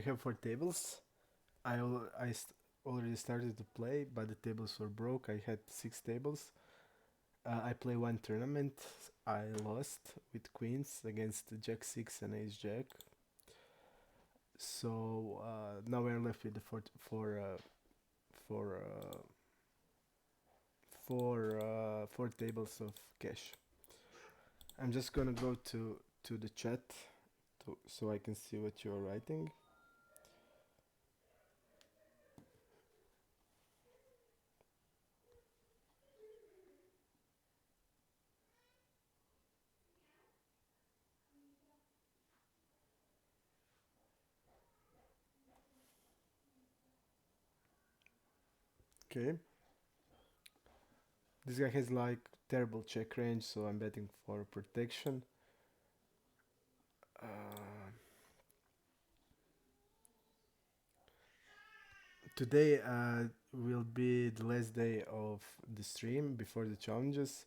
We have four tables. Already started to play, but the tables were broke. I had six tables. I play one tournament. I lost with queens against Jack six and Ace Jack. So now we're left with the four, four tables of cash. I'm just gonna go to the chat so I can see what you're writing. Okay. This guy has like terrible check range, so I'm betting for protection. Uh, Today will be the last day of the stream before the challenges.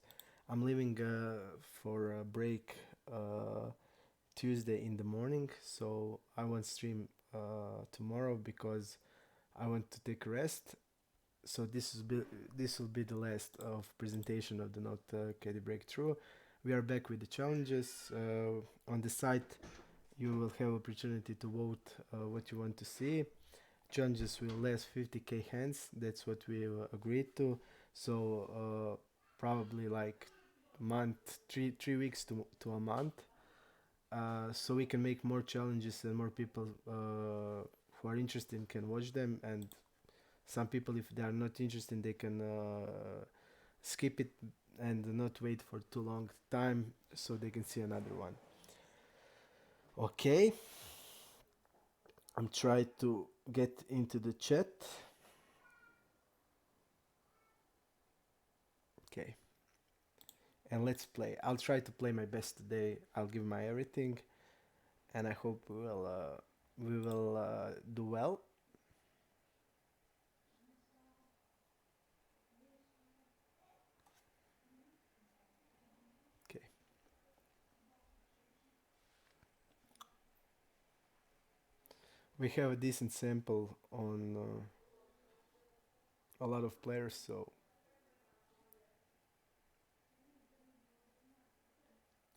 I'm leaving for a break Tuesday in the morning, so I won't stream tomorrow because I want to take a rest. So this will be the last of presentation of the NoteCaddy Breakthrough. We are back with the challenges. On the site, you will have opportunity to vote what you want to see. Challenges will last 50k hands. That's what we agreed to. So probably like month, 3 weeks to a month. So we can make more challenges and more people who are interested can watch them, and some people, if they are not interested, they can skip it and not wait for too long time so they can see another one. Okay, I'm trying to get into the chat. Okay, and let's play. I'll try to play my best today. I'll give my everything, and I hope we will do well. Okay. We have a decent sample on a lot of players, so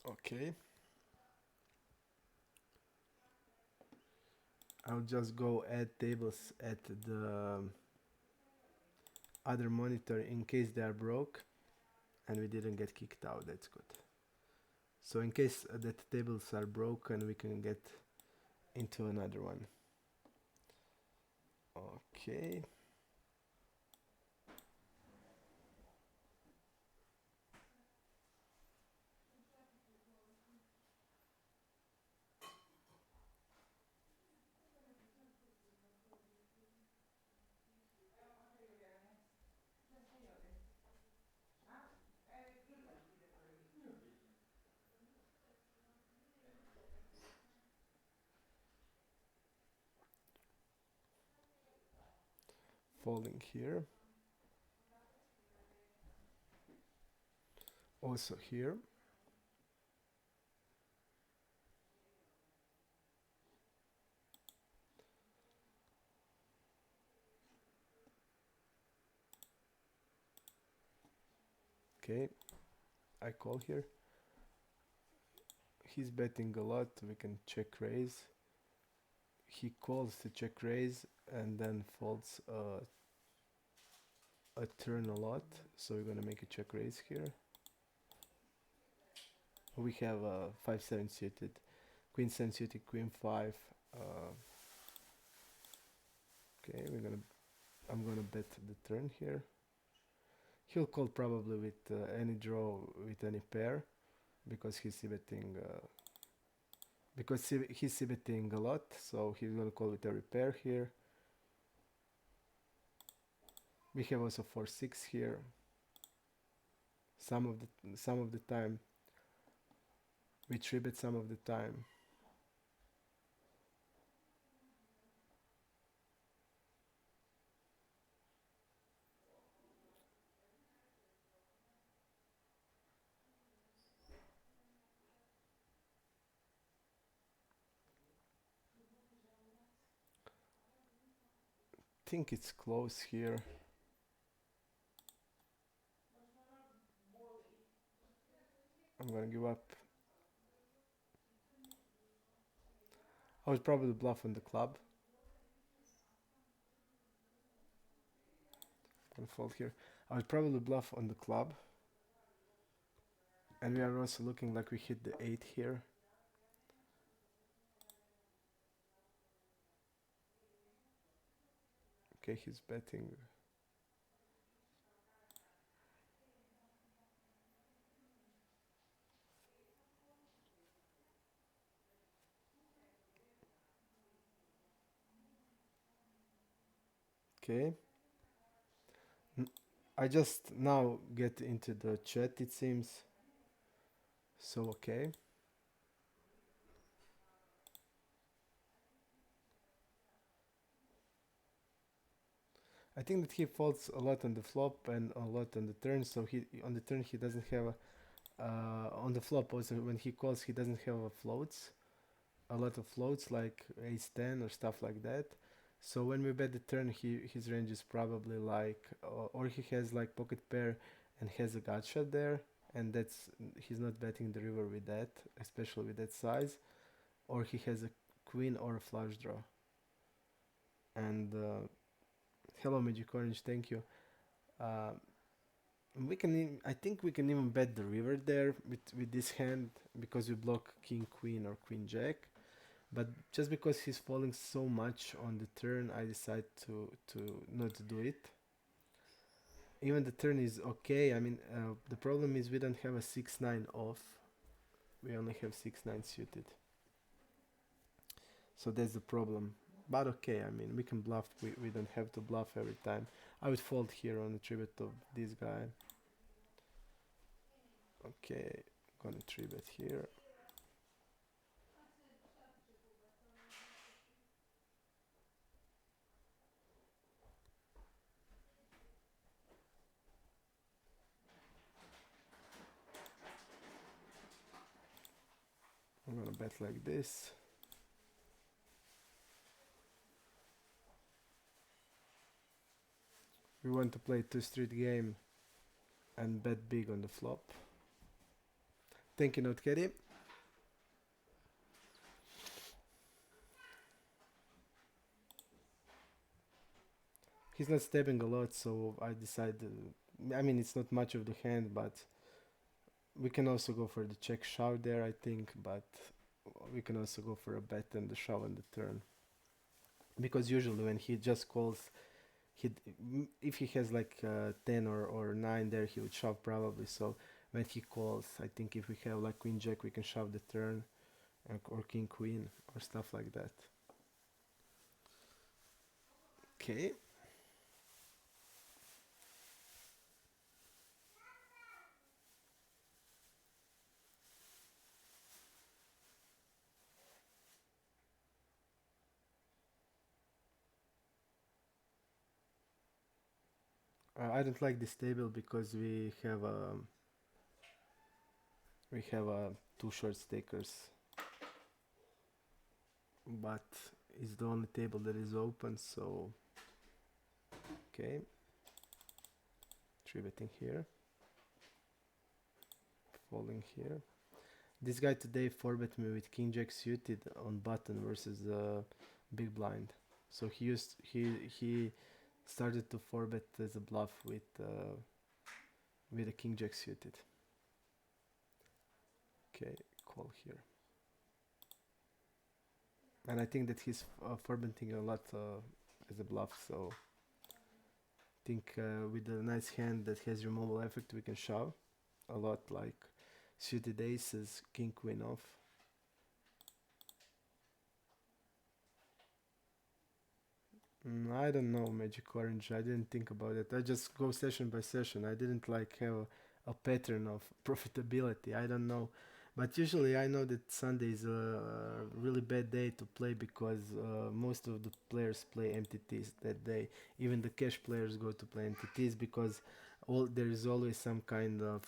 okay. I'll just go add tables at the other monitor in case they are broke and we didn't get kicked out. That's good. So in case that tables are broken, we can get into another one. Okay. Folding here. Also here. Okay. I call here. He's betting a lot. We can check raise. He calls to check raise and then folds a turn a lot. So we're gonna make a check raise here. We have 5-7 suited, queen 7 suited, queen 5. Okay, I'm gonna bet the turn here. He'll call probably with any draw with any pair because he's c-betting he's c-betting a lot, so he's gonna call with every pair here. We have also 4-6 here. Some of the time we 3-bet some of the time. think it's close here. I'm gonna give up. I would probably bluff on the club. Gonna fold here. I would probably bluff on the club. And we are also looking like we hit the 8 here. Okay, he's betting. Okay. I just now get into the chat, it seems. So, okay. I think that he folds a lot on the flop and a lot on the turn. So he on the turn he doesn't have a, on the flop also when he calls he doesn't have a lot of floats like ace 10 or stuff like that. So when we bet the turn, his range is probably like, or he has like pocket pair and has a gut shot there, and that's he's not betting the river with that, especially with that size, or he has a queen or a flush draw. And hello Magic Orange, thank you. Uh, I think we can even bet the river there with this hand because we block king queen or queen jack. But just because he's falling so much on the turn, I decide to not do it. Even the turn is okay. I mean, the problem is we don't have a 6-9 off. We only have 6-9 suited. So that's the problem. But okay, I mean, we can bluff. We don't have to bluff every time. I would fold here on the tribute of this guy. Okay, gonna tribute here. I'm gonna bet like this. We want to play 2-street game and bet big on the flop. Thank you, NoteCaddy. He's not stepping a lot, so I decided. I mean, it's not much of the hand, but we can also go for the check shove there, I think. But we can also go for a bet and the shove on the turn. Because usually when he just calls, if he has like 10 or 9 there, he would shove probably. So when he calls, I think if we have like queen jack, we can shove the turn, or king queen or stuff like that. Okay. I don't like this table because we have two short stakers, but it's the only table that is open. So okay, three betting here, folding here. This guy today 4-bet me with king jack suited on button versus big blind. So he started to 4-bet as a bluff with a king jack suited. Okay, call here. And I think that he's 4-betting a lot as a bluff, so I think with a nice hand that has removal effect we can shove a lot, like suited aces, king queen off. I don't know, Magic Orange. I didn't think about it. I just go session by session. I didn't like have a pattern of profitability. I don't know. But usually I know that Sunday is a really bad day to play because most of the players play MTTs that day. Even the cash players go to play MTTs because there is always some kind of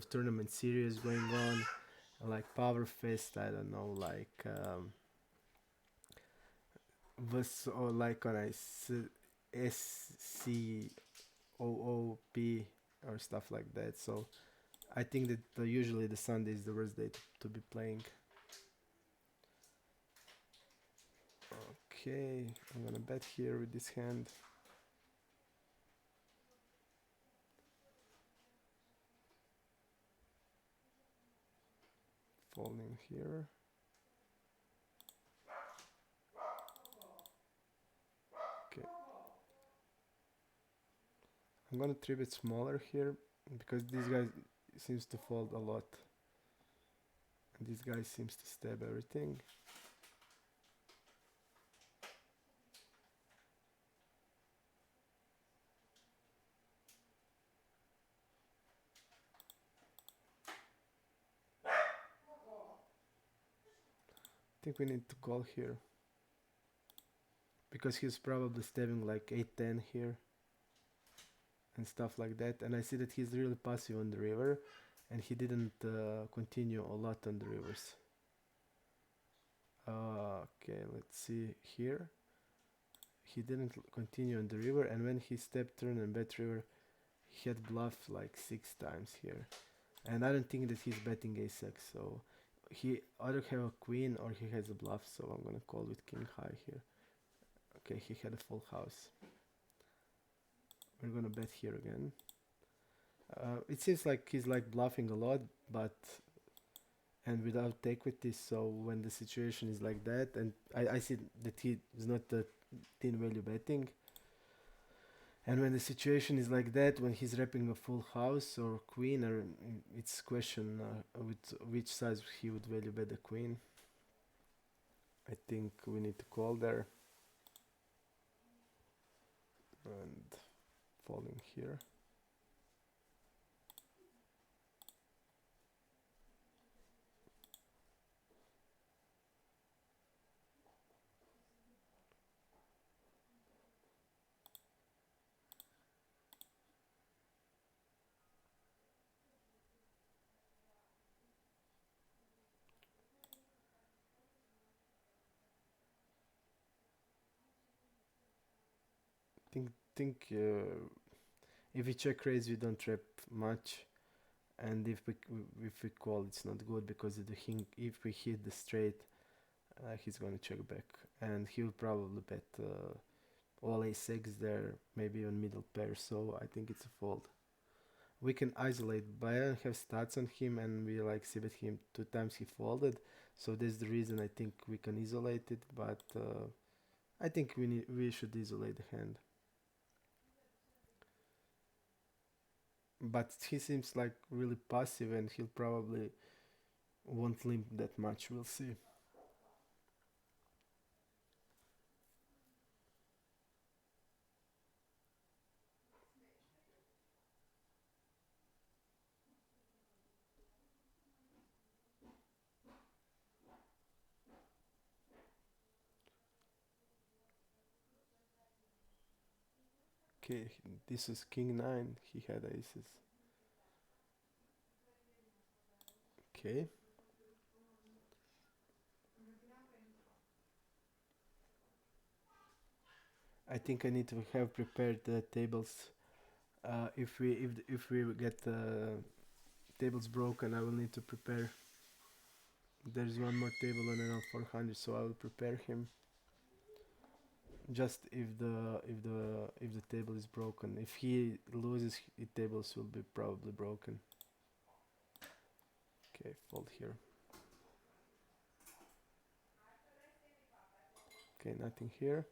tournament series going on, like Power Fest. I don't know, like was like on s01e16 or stuff like that. So I think that usually the Sunday is the worst day to be playing. Okay, I'm gonna bet here with this hand. Folding here. Okay. I'm gonna three bit smaller here because this guy seems to fold a lot. And this guy seems to stab everything. I think we need to call here. Because he's probably stabbing like 8-10 here. And stuff like that. And I see that he's really passive on the river. And he didn't continue a lot on the rivers. Okay, let's see here. He didn't continue on the river. And when he stepped turn and bet river, he had bluff like 6 times here. And I don't think that he's betting ace-x. So he either have a queen or he has a bluff. So I'm gonna call with king high here. Okay, he had a full house. We're gonna bet here again. It seems like he's like bluffing a lot, but and without equity. So when the situation is like that, and I see that he is not the thin value betting. And when the situation is like that, when he's wrapping a full house or queen, or it's question with which size he would value bet the queen. I think we need to call there. And falling here. Think if we check raise, we don't trap much, and if we call, it's not good because if we hit the straight, he's going to check back, and he'll probably bet all ace-x there, maybe even middle pair. So I think it's a fold. We can isolate, but I don't have stats on him, and we like see bet him 2 times he folded, so that's the reason I think we can isolate it. But I think we should isolate the hand. But he seems like really passive, and he'll probably won't limp that much. We'll see. Okay, this is king 9. He had aces. Okay. I think I need to have prepared the tables. If we get tables broken, I will need to prepare. There's one more table on an L400, so I will prepare him. Just if the table is broken. If he loses, tables will be probably broken. Okay, fold here. Okay, nothing here.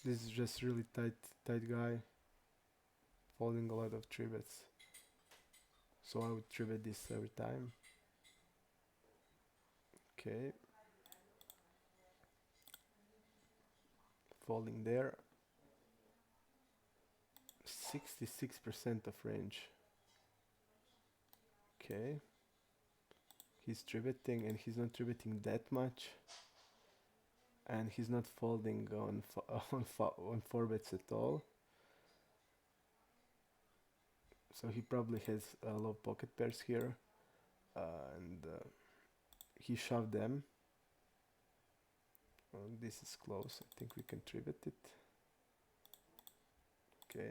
This is just really tight guy. Folding a lot of 3-bets. So I would 3-bet this every time. Okay. Folding there. 66% of range. Okay. He's 3-betting, and he's not 3-betting that much. And he's not folding on 4-bets at all. So he probably has a lot of pocket pairs here. And he shoved them. Oh, this is close. I think we can tribute it. Okay.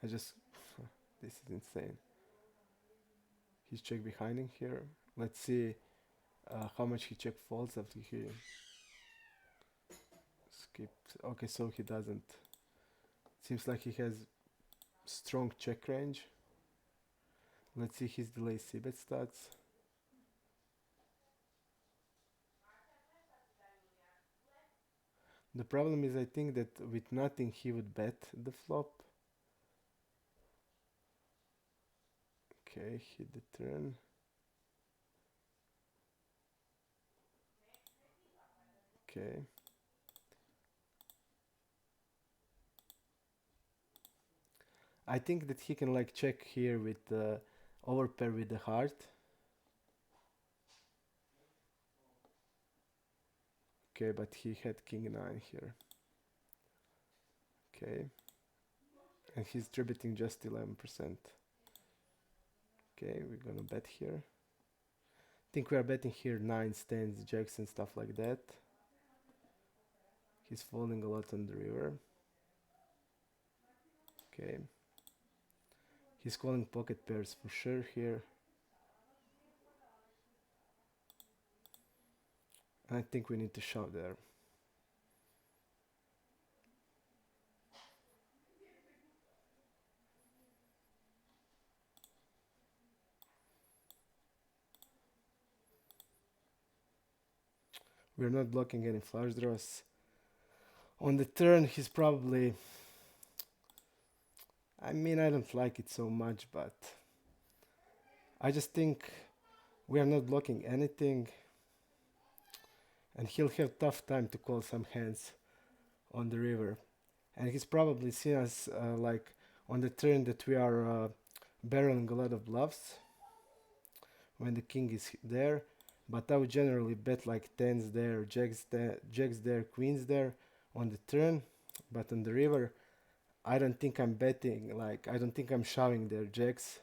I just this is insane. He's check behind him here. Let's see how much he check folds after he skipped. Okay, so he doesn't. Seems like he has strong check range. Let's see his delay c-bet stats. The problem is I think that with nothing he would bet the flop. Okay, hit the turn. Okay. I think that he can like check here with overpair with the heart. Okay, but he had king 9 here. Okay. And he's tributing just 11%. Okay, we're gonna bet here. I think we are betting here 9s, 10s, jacks and stuff like that. He's folding a lot on the river. Okay. He's calling pocket pairs for sure here. I think we need to shove there. We're not blocking any flush draws. On the turn, he's probably... I mean, I don't like it so much, but... I just think we are not blocking anything. And he'll have tough time to call some hands on the river. And he's probably seen us like on the turn that we are barreling a lot of bluffs when the king is there. But I would generally bet like 10s there, jacks there, queens there on the turn. But on the river, I don't think I'm betting, like I don't think I'm shoving there jacks.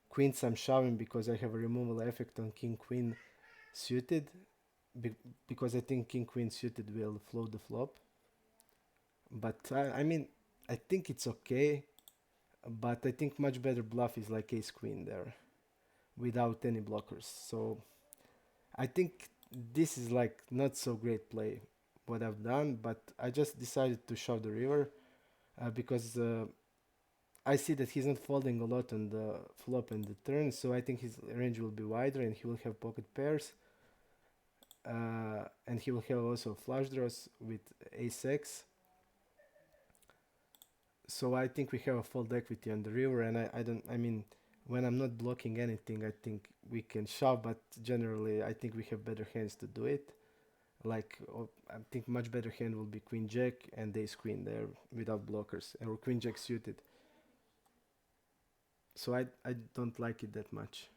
Queens I'm shoving because I have a removal effect on king queen suited. Because I think king queen suited will float the flop. But I mean, I think it's okay. But I think much better bluff is like ace queen there without any blockers. So I think this is like not so great play what I've done, but I just decided to shove the river because I see that he's not folding a lot on the flop and the turn, so I think his range will be wider and he will have pocket pairs. And he will have also flush draws with ace-x. So I think we have a fold equity on the river, and I mean, when I'm not blocking anything, I think we can shove, but generally I think we have better hands to do it. Like, I think much better hand will be queen jack and ace queen there without blockers, or queen jack suited. So I don't like it that much.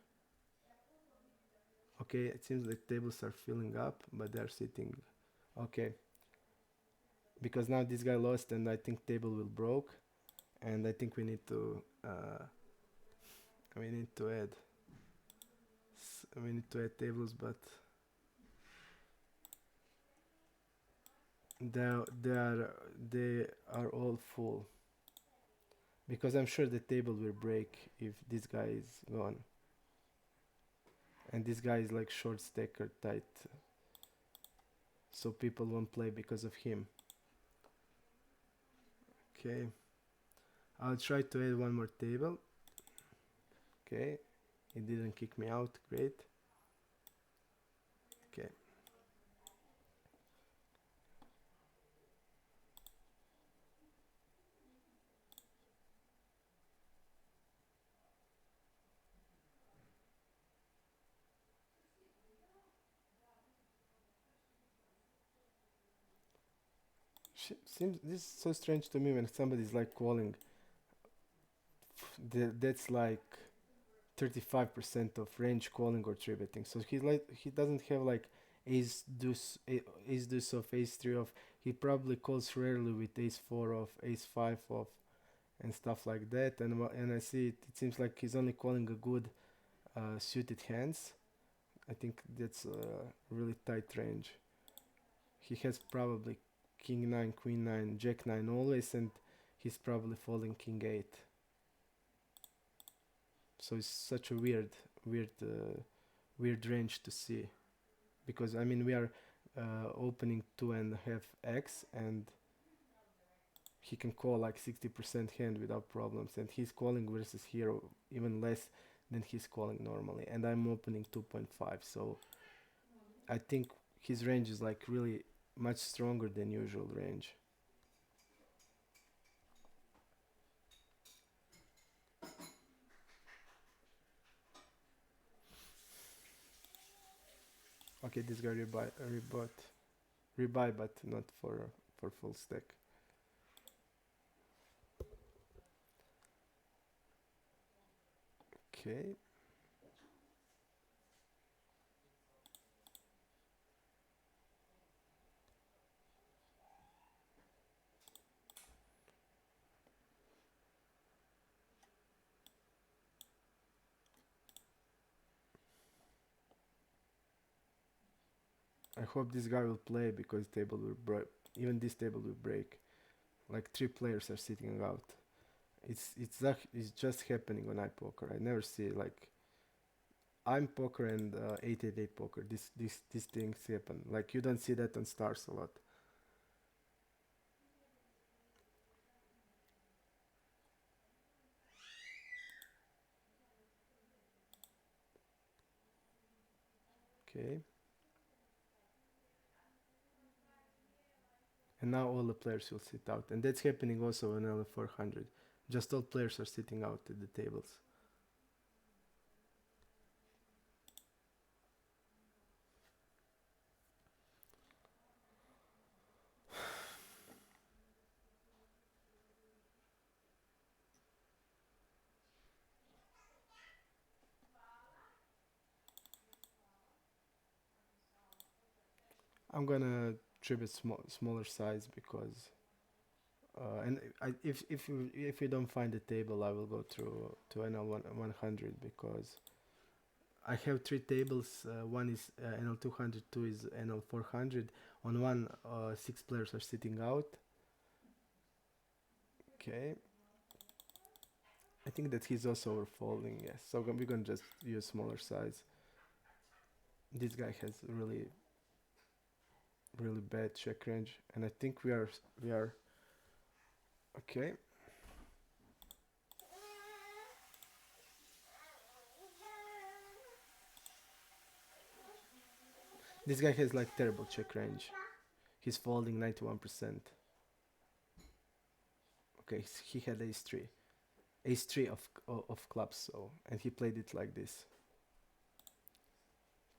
Okay, it seems like tables are filling up, but they're sitting. Okay. Because now this guy lost and I think table will broke. And I think we need to add tables, but they are all full. Because I'm sure the table will break if this guy is gone. And this guy is like short stacker tight. So people won't play because of him. Okay. I'll try to add one more table. Okay. It didn't kick me out. Great. Okay. Seems this is so strange to me when somebody's like calling. That's like 35% of range calling or three betting. So he doesn't have like ace deuce of ace 3 of. He probably calls rarely with ace 4 of, ace 5 of, and stuff like that. And I see it seems like he's only calling a good suited hands. I think that's a really tight range. He has probably king 9, queen 9, jack 9 always, and he's probably folding king 8. So it's such a weird range to see, because I mean we are opening 2.5x, and he can call like 60% hand without problems, and he's calling versus hero even less than he's calling normally, and I'm opening 2.5, so I think his range is like really much stronger than usual range. Okay, this guy rebuy, but not for full stack. Okay. I hope this guy will play, because table will break. Even this table will break. Like 3 players are sitting out. It's just happening on iPoker. I never see like I'm poker and 888 poker. These things happen. Like you don't see that on stars a lot. Okay. And now all the players will sit out, and that's happening also on L400. Just all players are sitting out at the tables. I'm gonna tribute smaller size, because and if you don't find the table, I will go through to NL100, because I have 3 tables. One is NL200, two is NL400. On one, 6 players are sitting out. Okay. I think that he's also overfolding. Yes. So we're gonna just use smaller size. This guy has really bad check range, and I think we are okay. This guy has like terrible check range. He's folding 91%. Okay, he had ace 3 of clubs, so, and he played it like this.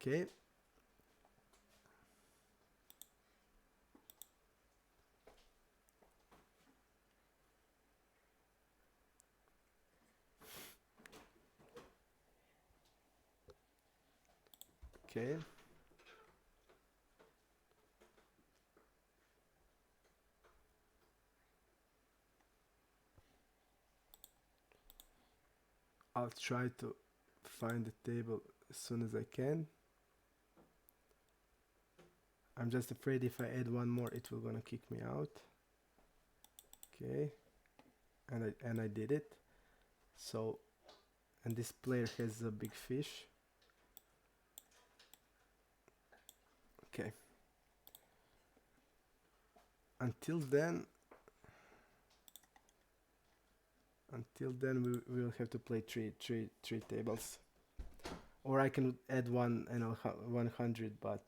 Okay. Okay. I'll try to find the table as soon as I can. I'm just afraid if I add one more, it will gonna kick me out. Okay, and I did it. So, and this player has a big fish. Okay. Until then we will have to play three tables, or I can add one and 100, but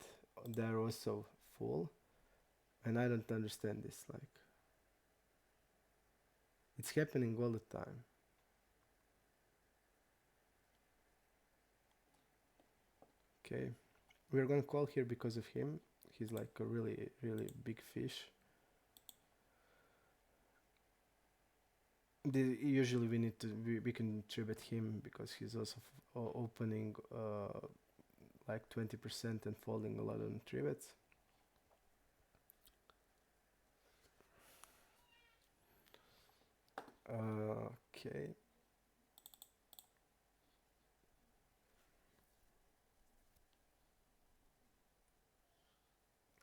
they're also full, and I don't understand this. Like, it's happening all the time. Okay, we're gonna call here because of him. He's like a really big fish. Usually we need to we can tribute him, because he's also opening like 20% and folding a lot on tributes. Okay.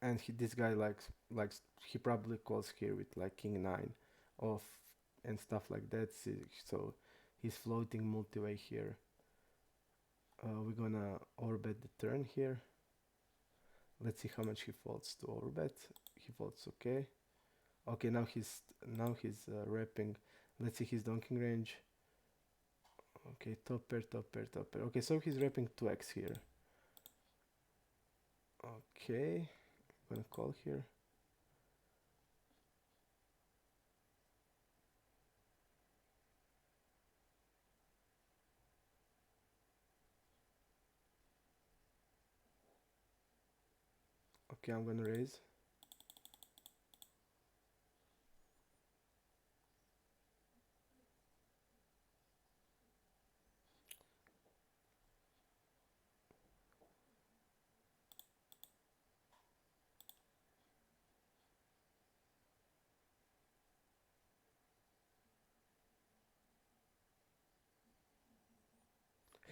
and this guy likes he probably calls here with like king 9 off and stuff like that. So he's floating multi-way here. We're gonna overbet the turn here. Let's see how much he folds to overbet. He folds, okay. Okay, now he's wrapping. Let's see his donking range. Okay, top pair, top pair, top pair. Okay, so he's wrapping 2x here. Okay, I'm gonna call here. Okay, I'm gonna raise.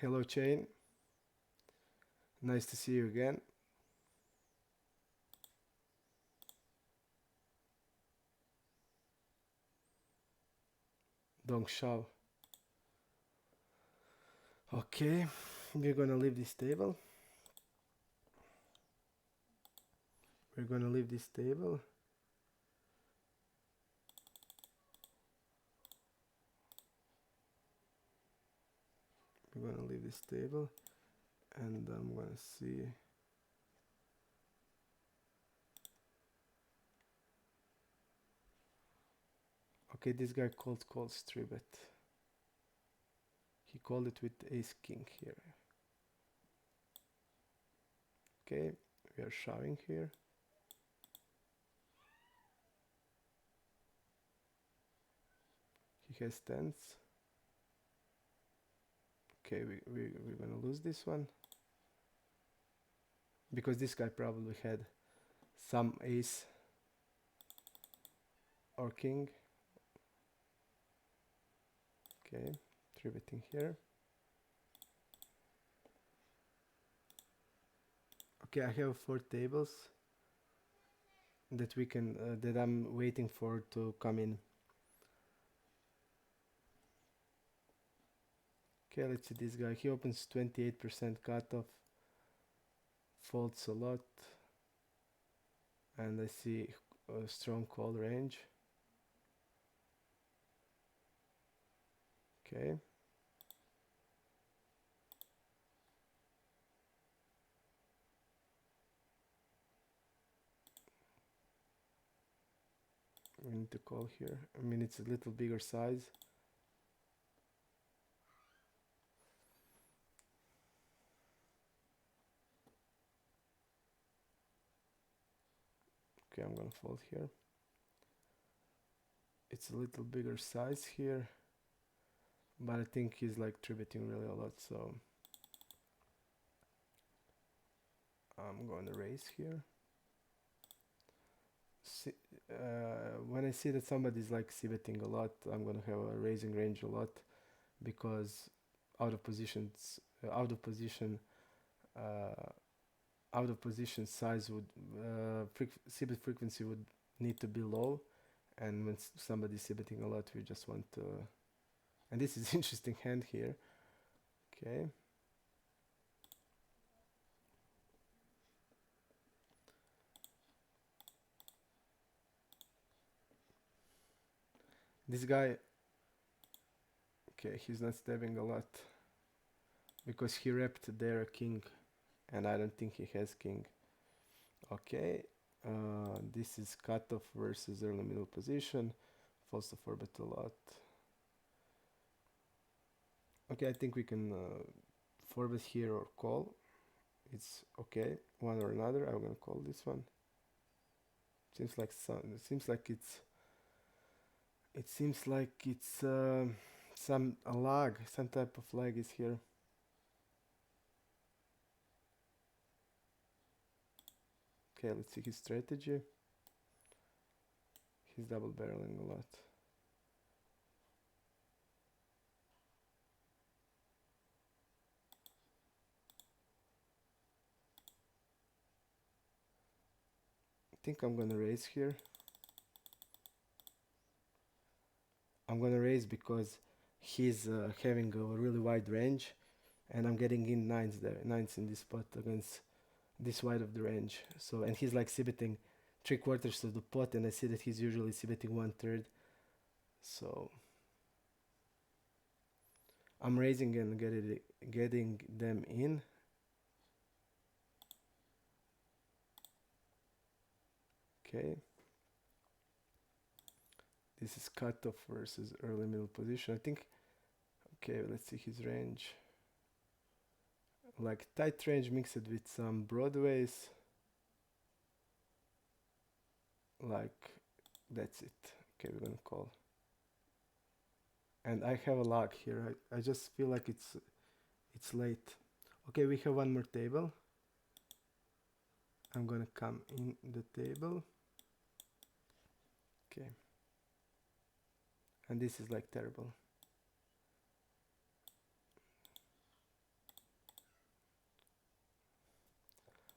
Hello, Chain. Nice to see you again. Dong Shao. Okay, we're gonna leave this table. We're gonna leave this table. We're gonna leave this table, and I'm gonna see. Okay, this guy calls 3-bet. He called it with ace king here. Okay, we are shoving here. He has tens. Okay, we're gonna lose this one. Because this guy probably had some ace or king. Okay, 3-betting here. Okay, I have 4 tables that we can that I'm waiting for to come in. Okay, let's see this guy. He opens 28% cutoff, folds a lot, and I see a strong call range. Okay. We need to call here. I mean, it's a little bigger size. Okay, I'm gonna fold here. It's a little bigger size here, but I think he's like 3-betting really a lot, so I'm gonna raise here. When I see that somebody's like c-betting a lot, I'm gonna have a raising range a lot, because out of position size would c-bet frequency would need to be low, and when somebody's c-betting a lot, we just want to. And this is interesting hand here. Okay. This guy, okay, he's not stabbing a lot because he repped there a king, and I don't think he has king. Okay, this is cutoff versus early middle position. Falls to 4-bet a lot. Okay, I think we can 4-bet here or call. It's okay, one or another. I'm gonna call this one. Seems like it's a lag, some type of lag is here. Okay, let's see his strategy. He's double barreling a lot. think I'm gonna raise here. I'm gonna raise because he's having a really wide range, and I'm getting in nines there, nines in this spot against this wide of the range. So, and he's like c-betting 3/4 of the pot, and I see that he's usually c-betting 1/3. So I'm raising and getting them in. Okay. This is cutoff versus early middle position. I think, okay, let's see his range. Like tight range mixed with some broadways. Like, that's it. Okay, we're gonna call. And I have a lock here. I just feel like it's late. Okay, we have one more table. I'm gonna come in the table. Okay. And this is like terrible.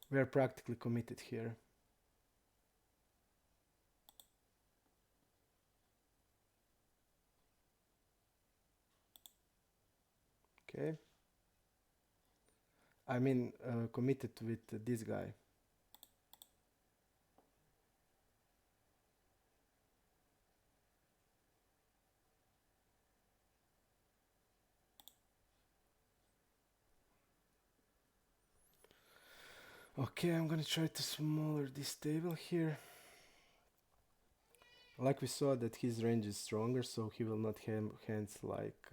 We are practically committed here. Okay. I mean, committed with this guy. Okay, I'm gonna try to smaller this table here. Like we saw that his range is stronger, so he will not have hands like,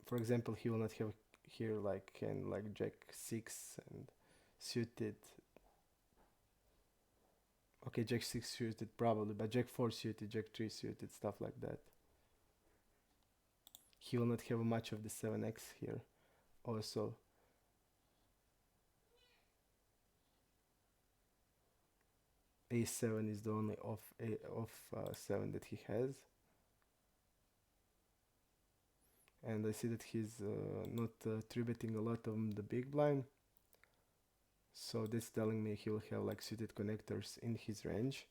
for example, he will not have here like hand like Jack 6 and suited. Okay, Jack 6 suited probably, but Jack 4 suited, Jack 3 suited, stuff like that. He will not have much of the 7x here also. A7 is the only off 7 that he has. And I see that he's not 3-betting a lot on the big blind. So that's telling me he will have like suited connectors in his range.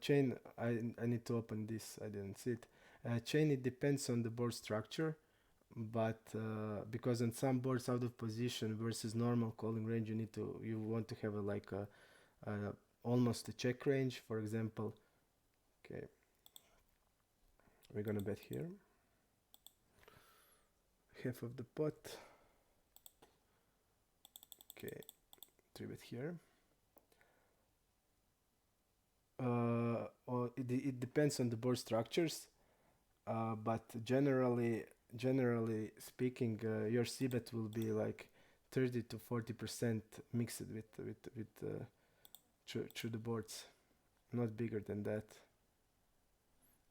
Chain, I need to open this, I didn't see it. Chain, it depends on the board structure, but because on some boards out of position versus normal calling range, you want to have a almost a check range, for example. Okay, we're gonna bet here. Half of the pot. Okay, 3-bet here. It depends on the board structures, but generally speaking, your c-bet will be like 30 to 40% mixed through the boards, not bigger than that.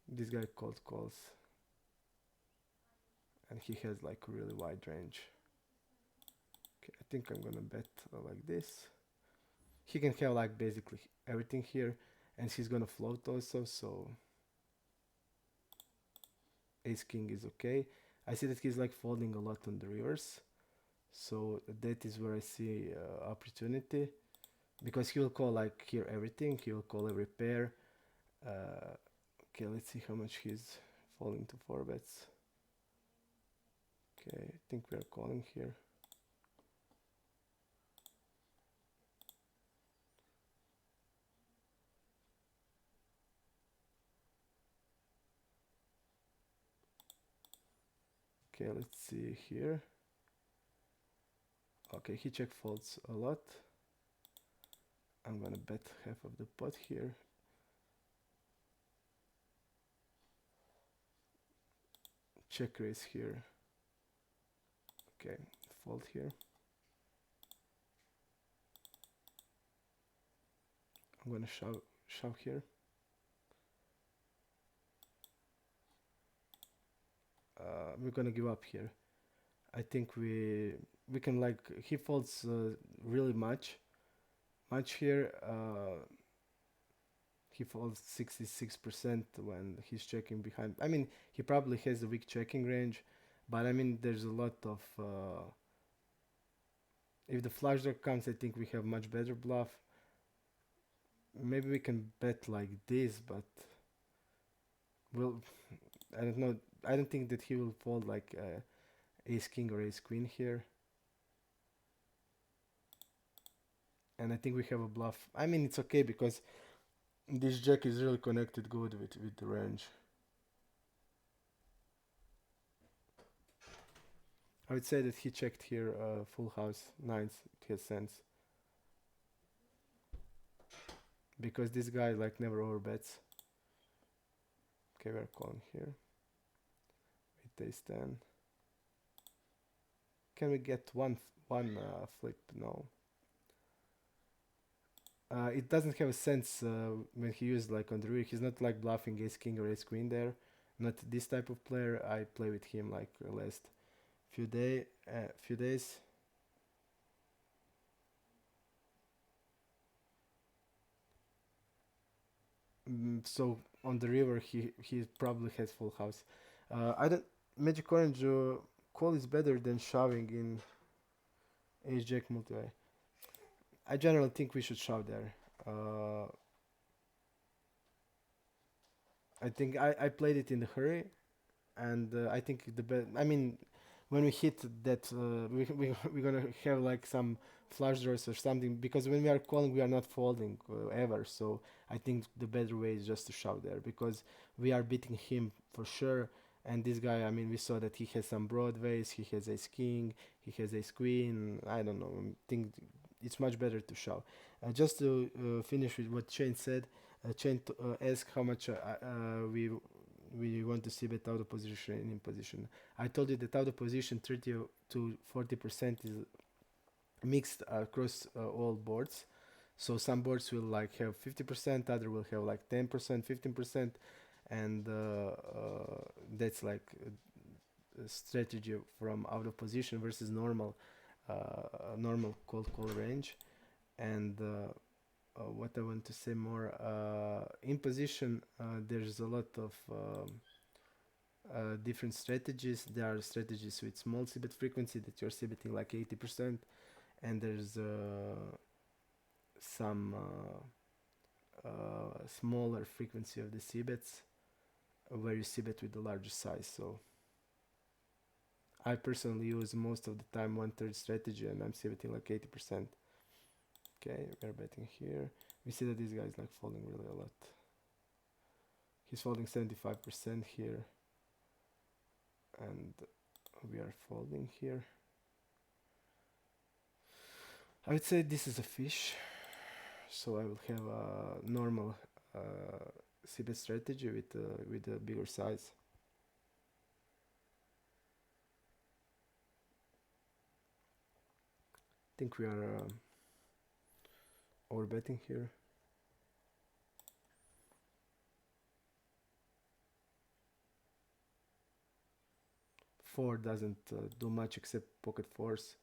This guy calls, and he has like a really wide range. Okay, I think I'm gonna bet like this. He can have like basically everything here, and he's gonna float also, so ace king is okay. I see that he's like folding a lot on the reverse, so that is where I see opportunity, because he will call like here everything. He will call every pair. Okay, let's see how much he's falling to 4-bets. Okay, I think we are calling here. Okay, let's see here. Okay, he check folds a lot. I'm gonna bet half of the pot here. Check raise here. Okay, fold here. I'm gonna shove here. We're gonna give up here. I think we can like, he folds really much here. He folds 66% when he's checking behind. I mean, he probably has a weak checking range, But I mean, there's a lot of. If the flush draw comes, I think we have much better bluff. Maybe we can bet like this, but well, I don't know. I don't think that he will fold like ace king or ace queen here. And I think we have a bluff. I mean, it's okay because this jack is really connected good with the range. I would say that he checked here full house nines. It has sense because this guy like never overbets. Okay, we're calling here with ace 10. Can we get one flip? No. It doesn't have a sense when he used like on the rear. He's not like bluffing ace king or ace queen there. Not this type of player. I play with him like last few days. So on the river, he probably has full house. I don't Magic Orange call is better than shoving in ace jack multi. I generally think we should shove there. I think I played it in a hurry, and I think the best. I mean, when we hit that, we're gonna have like some flush draws or something because when we are calling, we are not folding ever. So I think the better way is just to shove there because we are beating him for sure. And this guy, I mean, we saw that he has some broadways. He has ace king. He has ace queen. I don't know. I think it's much better to shove. Just to finish with what Shane said. Shane asked how much we want to see bet out of position and in position. I told you that out of position 30 to 40% is mixed across all boards. So some boards will like have 50%, other will have like 10%, 15%, and that's like a strategy from out of position versus normal call range. And what I want to say more in position, there's a lot of different strategies. There are strategies with small c-bet frequency that you're c-betting like 80%, and there's some smaller frequency of the c-bets where you c-bet with the largest size. So I personally use most of the time 1/3 strategy, and I'm c-betting like 80%. Okay, we're betting here. We see that this guy is like folding really a lot. He's folding 75% here, and we are folding here. I would say this is a fish, so I will have a normal c-bet strategy with a bigger size. I think we are overbetting here. Four doesn't do much except pocket fours.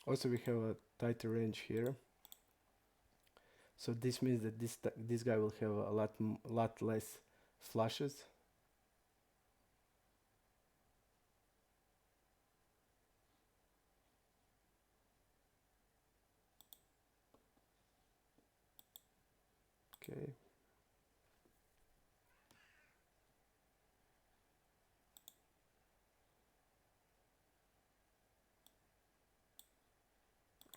Also, we have a tighter range here, so this means that this guy will have a lot less flushes. Okay.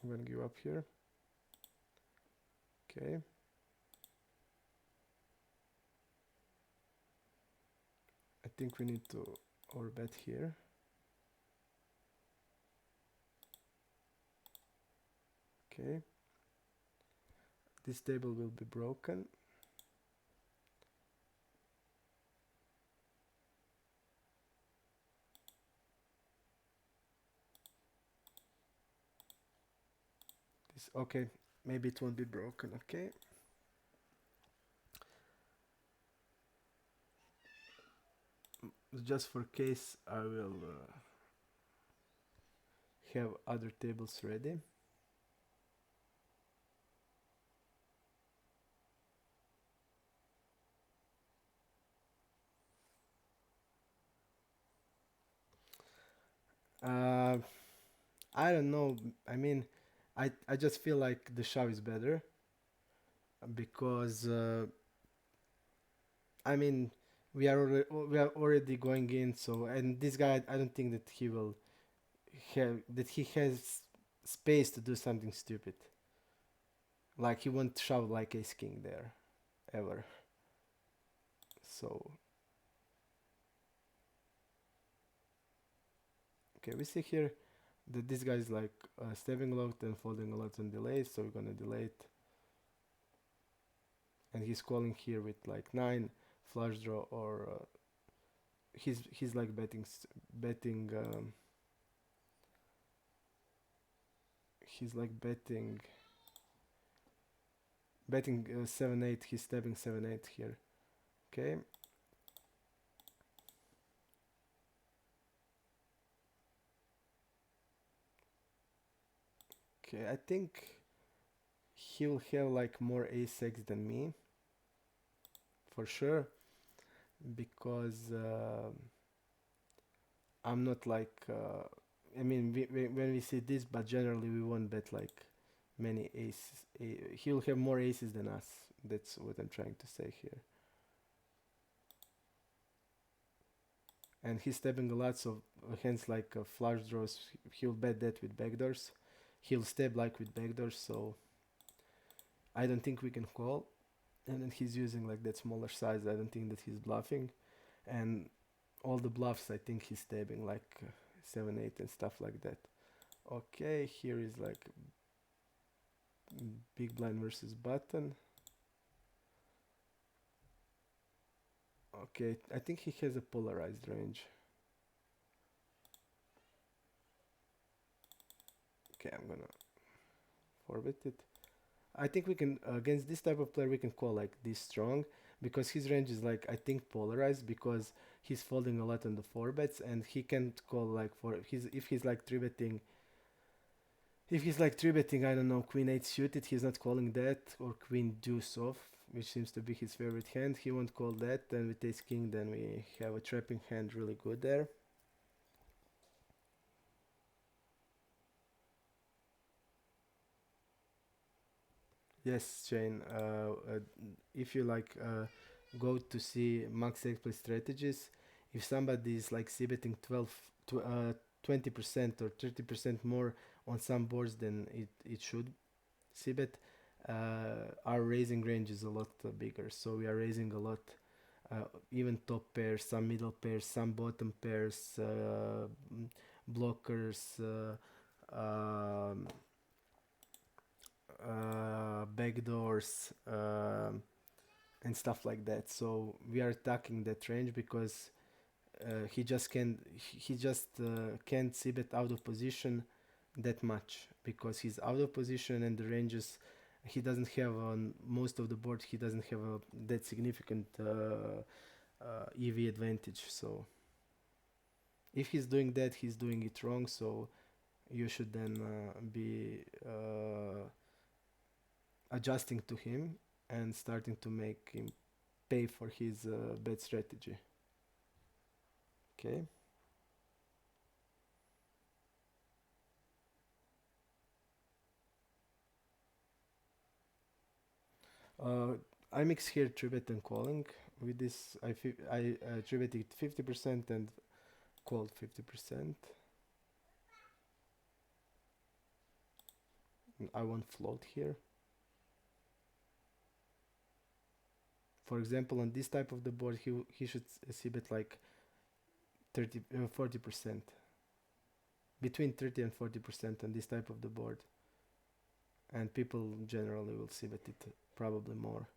I'm gonna give up here. Okay. I think we need to overbet here. Okay, this table will be broken. This, okay, maybe it won't be broken. Okay, just for case I will have other tables ready. uh, I don't know. I mean, I just feel like the shove is better because I mean we are already going in. So and this guy, I don't think that he will have that he has space to do something stupid. Like he won't shove like ace king there ever. So okay, we see here that this guy is like stepping a lot and folding a lot on delays. So we're gonna delay it, and he's calling here with like 9 flush draw or he's like betting he's like betting 7-8. He's stepping 7-8 here. Okay, okay, I think he'll have like more ace x than me for sure, because I'm not like I mean when we see this, but generally we won't bet like many aces. He'll have more aces than us. That's what I'm trying to say here. And he's stepping a lot, so hands like flush draws, he'll bet that with backdoors. He'll step like with backdoors, so I don't think we can call. And then he's using like that smaller size. I don't think that he's bluffing. And all the bluffs, I think he's stabbing like 7-8 and stuff like that. Okay, here is like big blind versus button. Okay, I think he has a polarized range. Okay, I'm gonna forfeit it. I think we can against this type of player we can call like this strong, because his range is like I think polarized, because he's folding a lot on the 4 bets and he can't call like for his if he's like 3 betting. If he's like 3 betting, I don't know, queen 8 suited, he's not calling that, or queen deuce off, which seems to be his favorite hand. He won't call that. Then with ace king, then we have a trapping hand really good there. Yes, Shane. If you like go to see max play strategies, if somebody is like c betting 20% or 30% more on some boards, then it should c bet. Our raising range is a lot bigger, so we are raising a lot. Even top pairs, some middle pairs, some bottom pairs, blockers, backdoors, and stuff like that. So we are attacking that range because he just can't see bet out of position that much, because he's out of position and the ranges he doesn't have on most of the board. He doesn't have that significant EV advantage. So if he's doing that, he's doing it wrong. So you should then be adjusting to him and starting to make him pay for his bet strategy. Okay. Uh, I mix here 3 bet and calling. With this, I 3 bet it 50% and called 50%. I want float here. For example, on this type of the board, he should see bet like 40%, between 30 and 40% on this type of the board. and people generally will see bet it probably more.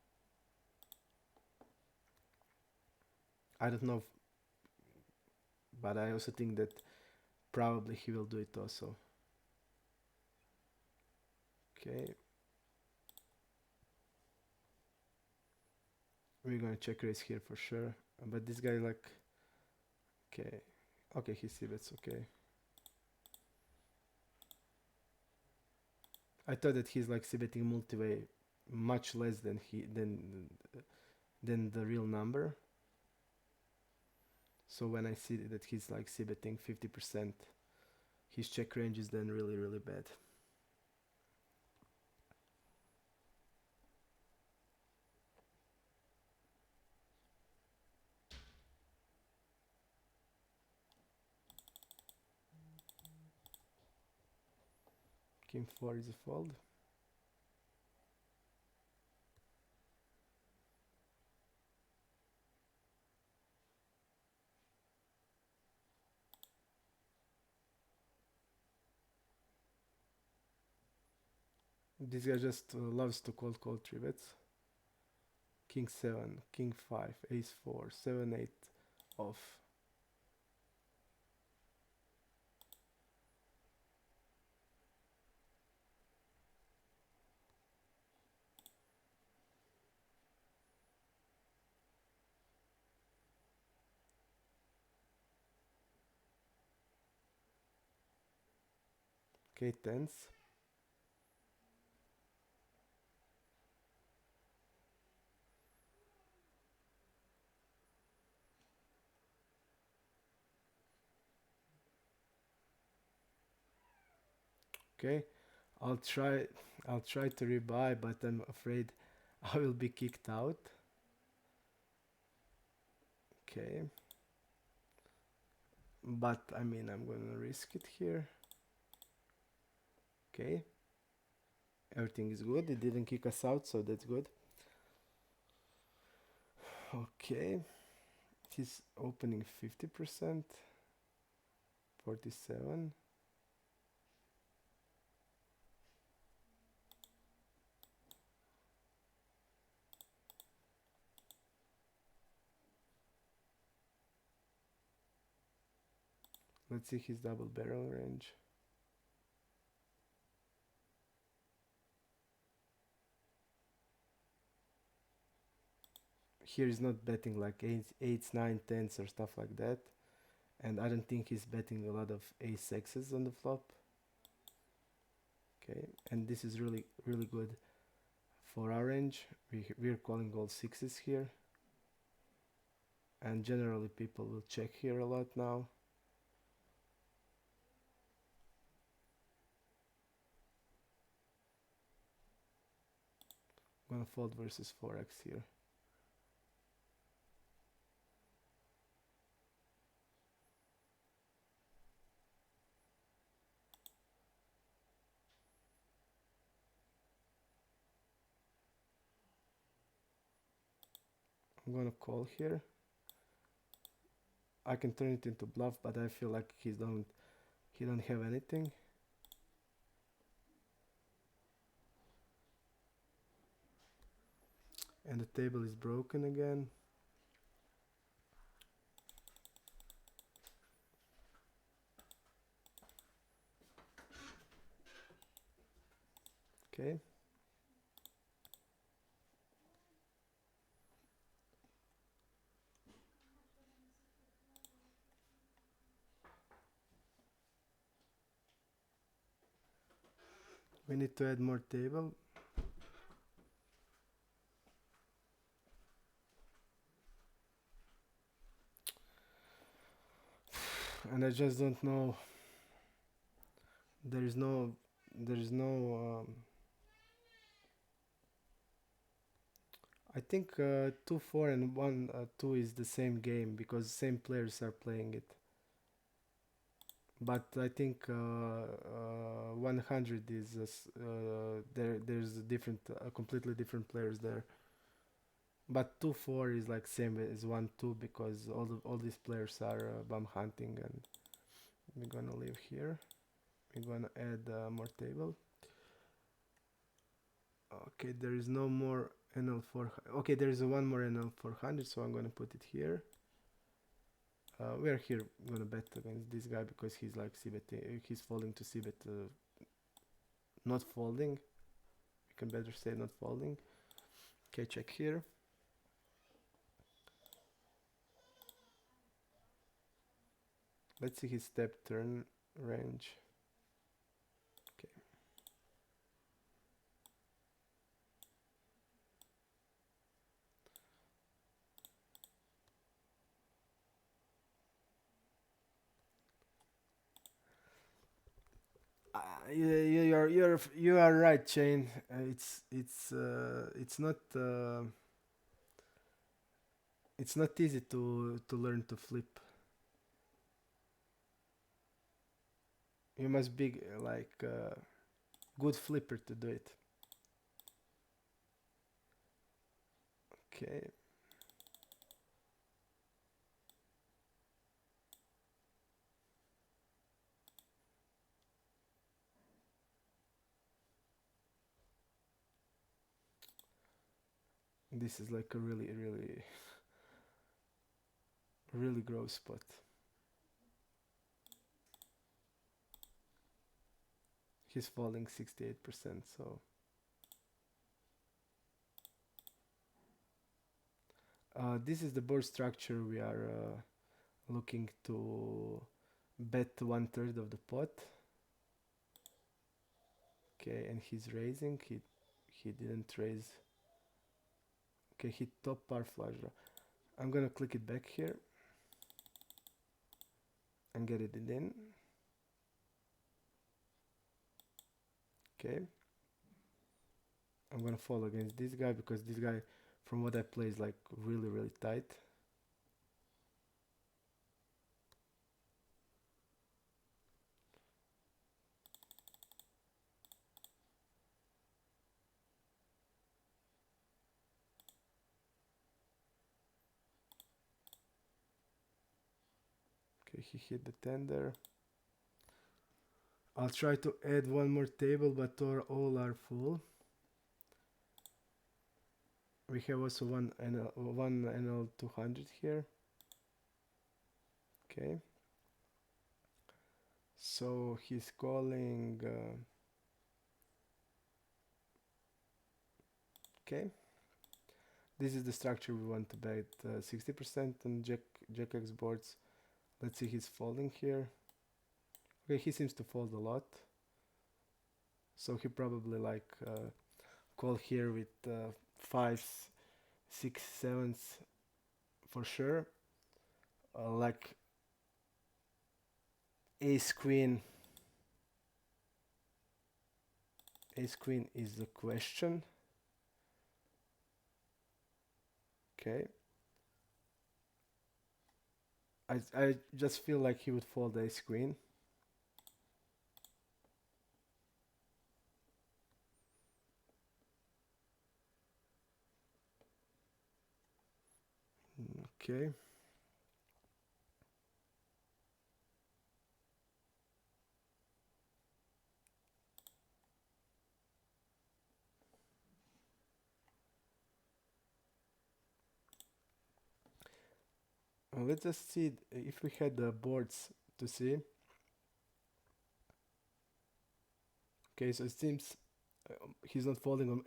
I don't know, but I also think that probably he will do it also. Okay. We're gonna check raise here for sure. But this guy like, okay. Okay, he see bets, okay. I thought that he's like c-betting multi-way much less than than the real number. So when I see that he's like c-betting 50%, his check range is then really, really bad. King 4 is a fold. This guy just loves to call 3 bets. King 7, King 5, Ace 4, 7, 8 off. Okay, tens. Okay, I'll try I'll try to rebuy, but I'm afraid I will be kicked out. Okay. But I mean, I'm gonna risk it here. Okay. Everything is good. It didn't kick us out, so that's good. Okay. He's opening 50%. 47. Let's see his double barrel range. Here he's not betting like 8s, 9, 10s or stuff like that. And I don't think he's betting a lot of ace X's on the flop. Okay, and this is really, really good for our range. We're calling all 6s here. And generally people will check here a lot now. I'm gonna fold versus 4x here. I'm gonna call here. I can turn it into bluff, but I feel like he don't have anything. And the table is broken again. Okay. We need to add more table. And I just don't know. There is no I think 2 4 and 1 2 is the same game because same players are playing it. But I think 100 is there's a different completely different players there. But 2 4 is like same as 1 2 because all these players are bum hunting, and we're gonna leave here. We're gonna add more table. Okay, there is no more NL4. Okay, there is a one more NL400, so I'm gonna put it here. We are here gonna bet against this guy because he's like c-bet. He's folding to c-bet, not folding. You can better say not folding. Okay, check here. Let's see his step turn range. Okay. You are right, Chain. It's not easy to learn to flip. You must be like a good flipper to do it. Okay. This is like a really gross spot. He's falling 68%, so this is the board structure we are looking to bet 1/3 of the pot. Okay, and he's raising. He didn't raise. Okay, he top par flush draw. I'm gonna click it back here and get it in. Okay. I'm gonna fall against this guy because this guy, from what I play, is like really tight. Okay, he hit the tender. I'll try to add one more table, but all are full. We have also one NL 200 here. Okay. So he's calling. Okay. This is the structure we want to bet 60% on Jack X boards. Let's see, he's folding here. Okay, he seems to fold a lot. So he probably like call here with 5s, 6, 7s for sure. Like ace queen. Ace queen is the question. Okay. I just feel like he would fold ace queen. Okay. Let's just see if we had the boards to see. Okay, so it seems he's not folding on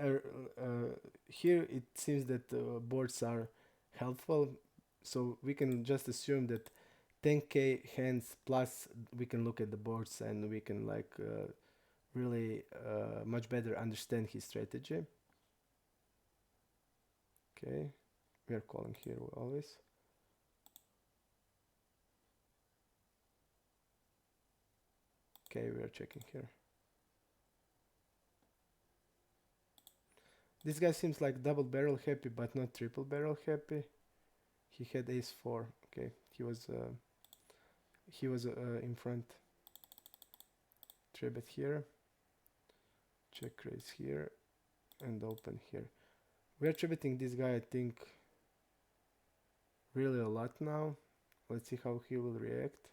here. It seems that boards are helpful, so we can just assume that 10k hands plus we can look at the boards and we can like really much better understand his strategy. Okay, we are calling here always. Okay, we are checking here. This guy seems like double barrel happy, but not triple barrel happy. He had ace 4. Okay, he was in front. Three bet here. Check raise here, and open here. We are betting this guy, I think, really a lot now. Let's see how he will react.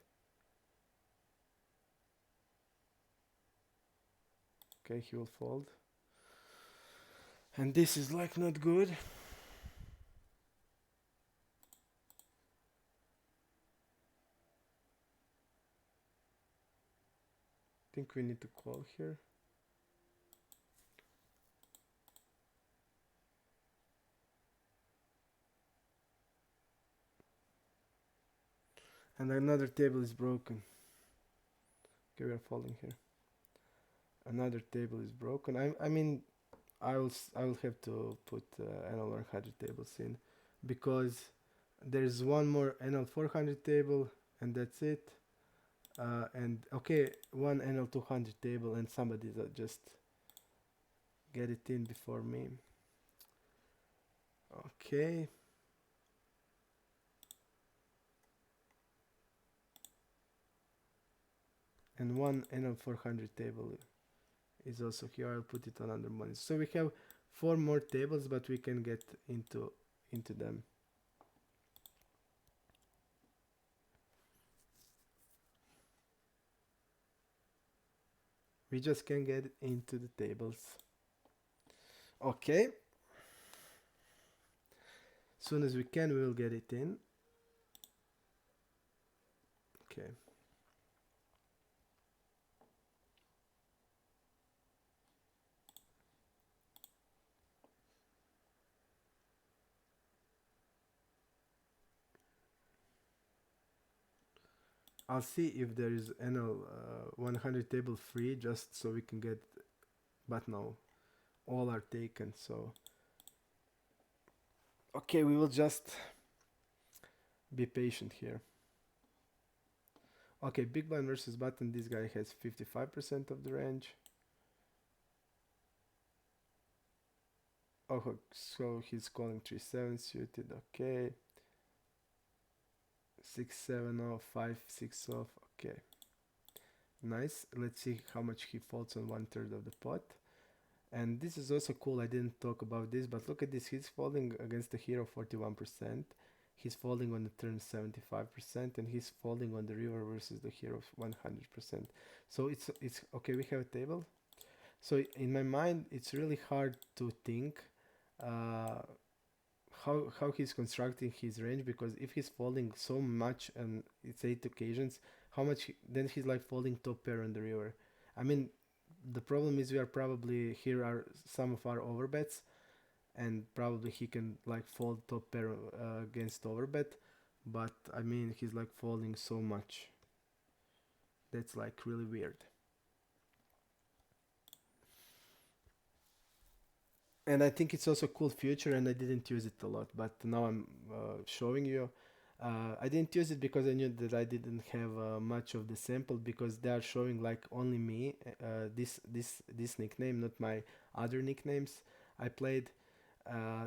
Okay, he will fold. And this is like not good. Think we need to call here. And another table is broken. Okay, we are falling here. Another table is broken. I mean, I will have to put NL100 tables in, because there's one more NL400 table and that's it. And okay, one NL200 table and somebody that just get it in before me. Okay. And one NL400 table is also here. I'll put it on under money. So we have 4 more tables, but we can get into them. We just can get into the tables. Okay. Soon as we can, we will get it in. Okay. I'll see if there is NL 100 table free, just so we can get, but no, all are taken. So okay, we will just be patient here. Okay, big blind versus button. This guy has 55% of the range. Oh, so he's calling 3-7 suited. Okay, 6-7 off, 5-6 off. Okay, nice. Let's see how much he folds on 1/3 of the pot. And this is also cool. I didn't talk about this, but look at this. He's folding against the hero 41%. He's folding on the turn 75%, and he's folding on the river versus the hero 100%. So it's okay. We have a table. So in my mind, it's really hard to think uh, how he's constructing his range, because if he's folding so much and it's 8 occasions, how much then he's like folding top pair on the river. I mean, the problem is we are probably here are some of our overbets, and probably he can like fold top pair against overbet, but I mean he's like folding so much. That's like really weird. And I think it's also a cool feature, and I didn't use it a lot, but now I'm showing you. I didn't use it because I knew that I didn't have much of the sample, because they are showing like only me this nickname, not my other nicknames I played.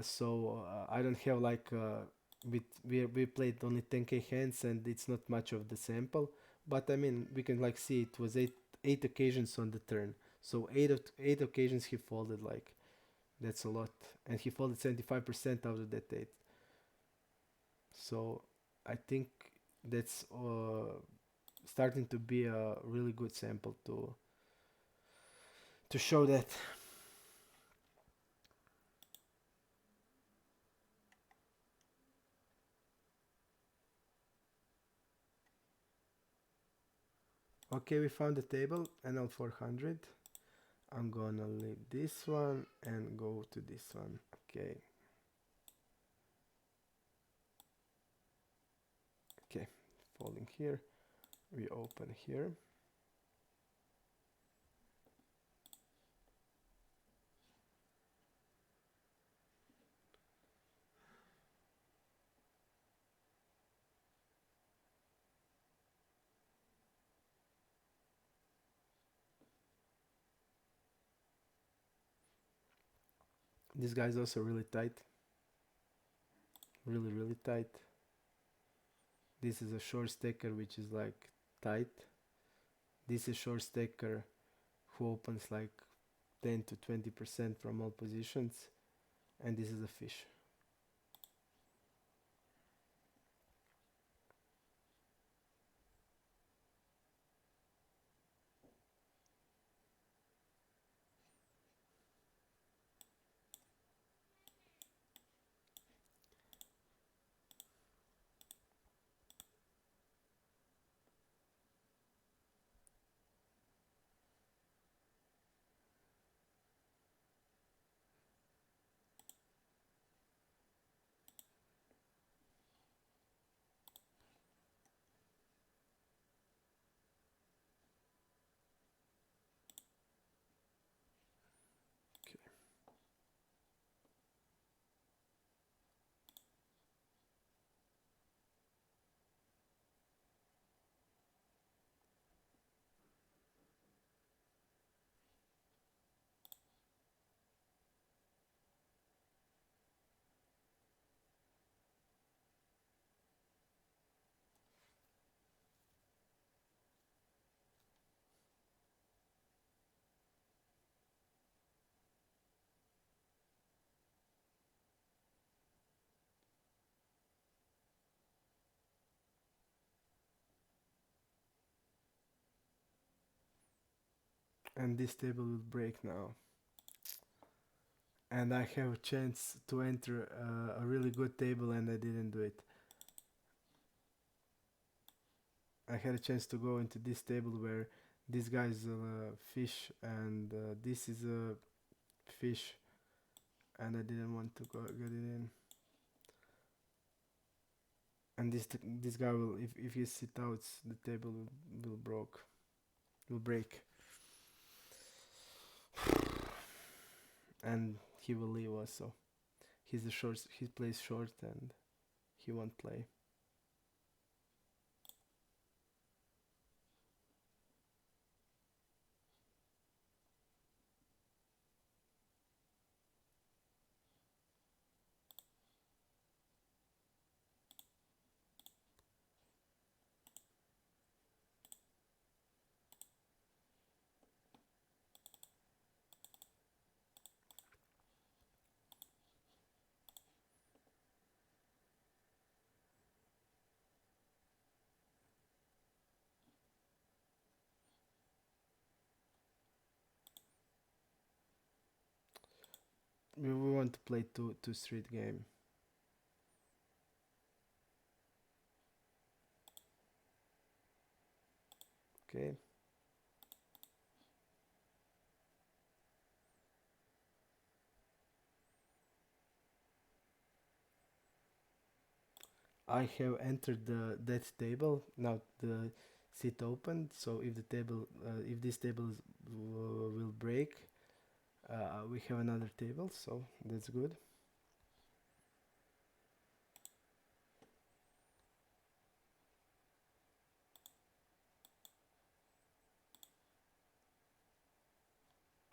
So I don't have like we played only 10k hands, and it's not much of the sample. But I mean we can like see it was eight occasions on the turn. So eight occasions he folded, like that's a lot, and he folded 75% out of that eight. So I think that's starting to be a really good sample to show that. Okay, we found the table NL400. I'm gonna leave this one and go to this one. Okay. Okay, folding here. We open here. This guy is also really tight. Really, really tight. This is a short stacker which is like tight. This is short stacker who opens like 10 to 20% from all positions. And this is a fish. and this table will break now. And I have a chance to enter a really good table and I didn't do it. I had a chance to go into this table where this guy is a fish and this is a fish, and I didn't want to go get it in. And this guy will, if he sit out, the table will break, and he will leave us. So he's the short. He plays short, and he won't play. We want to play two street game. Okay. I have entered that table. Now the seat opened. So if the table, if this table will break, we have another table. So that's good.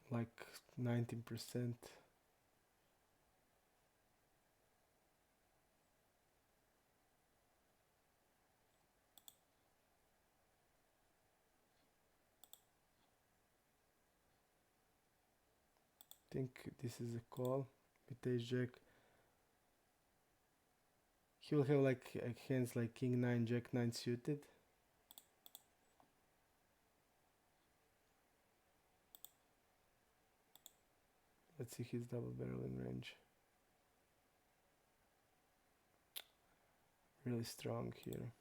Like 19%. Think this is a call with ace jack. He will have like hands like king 9, jack 9 suited. Let's see his double barrel in range. Really strong here.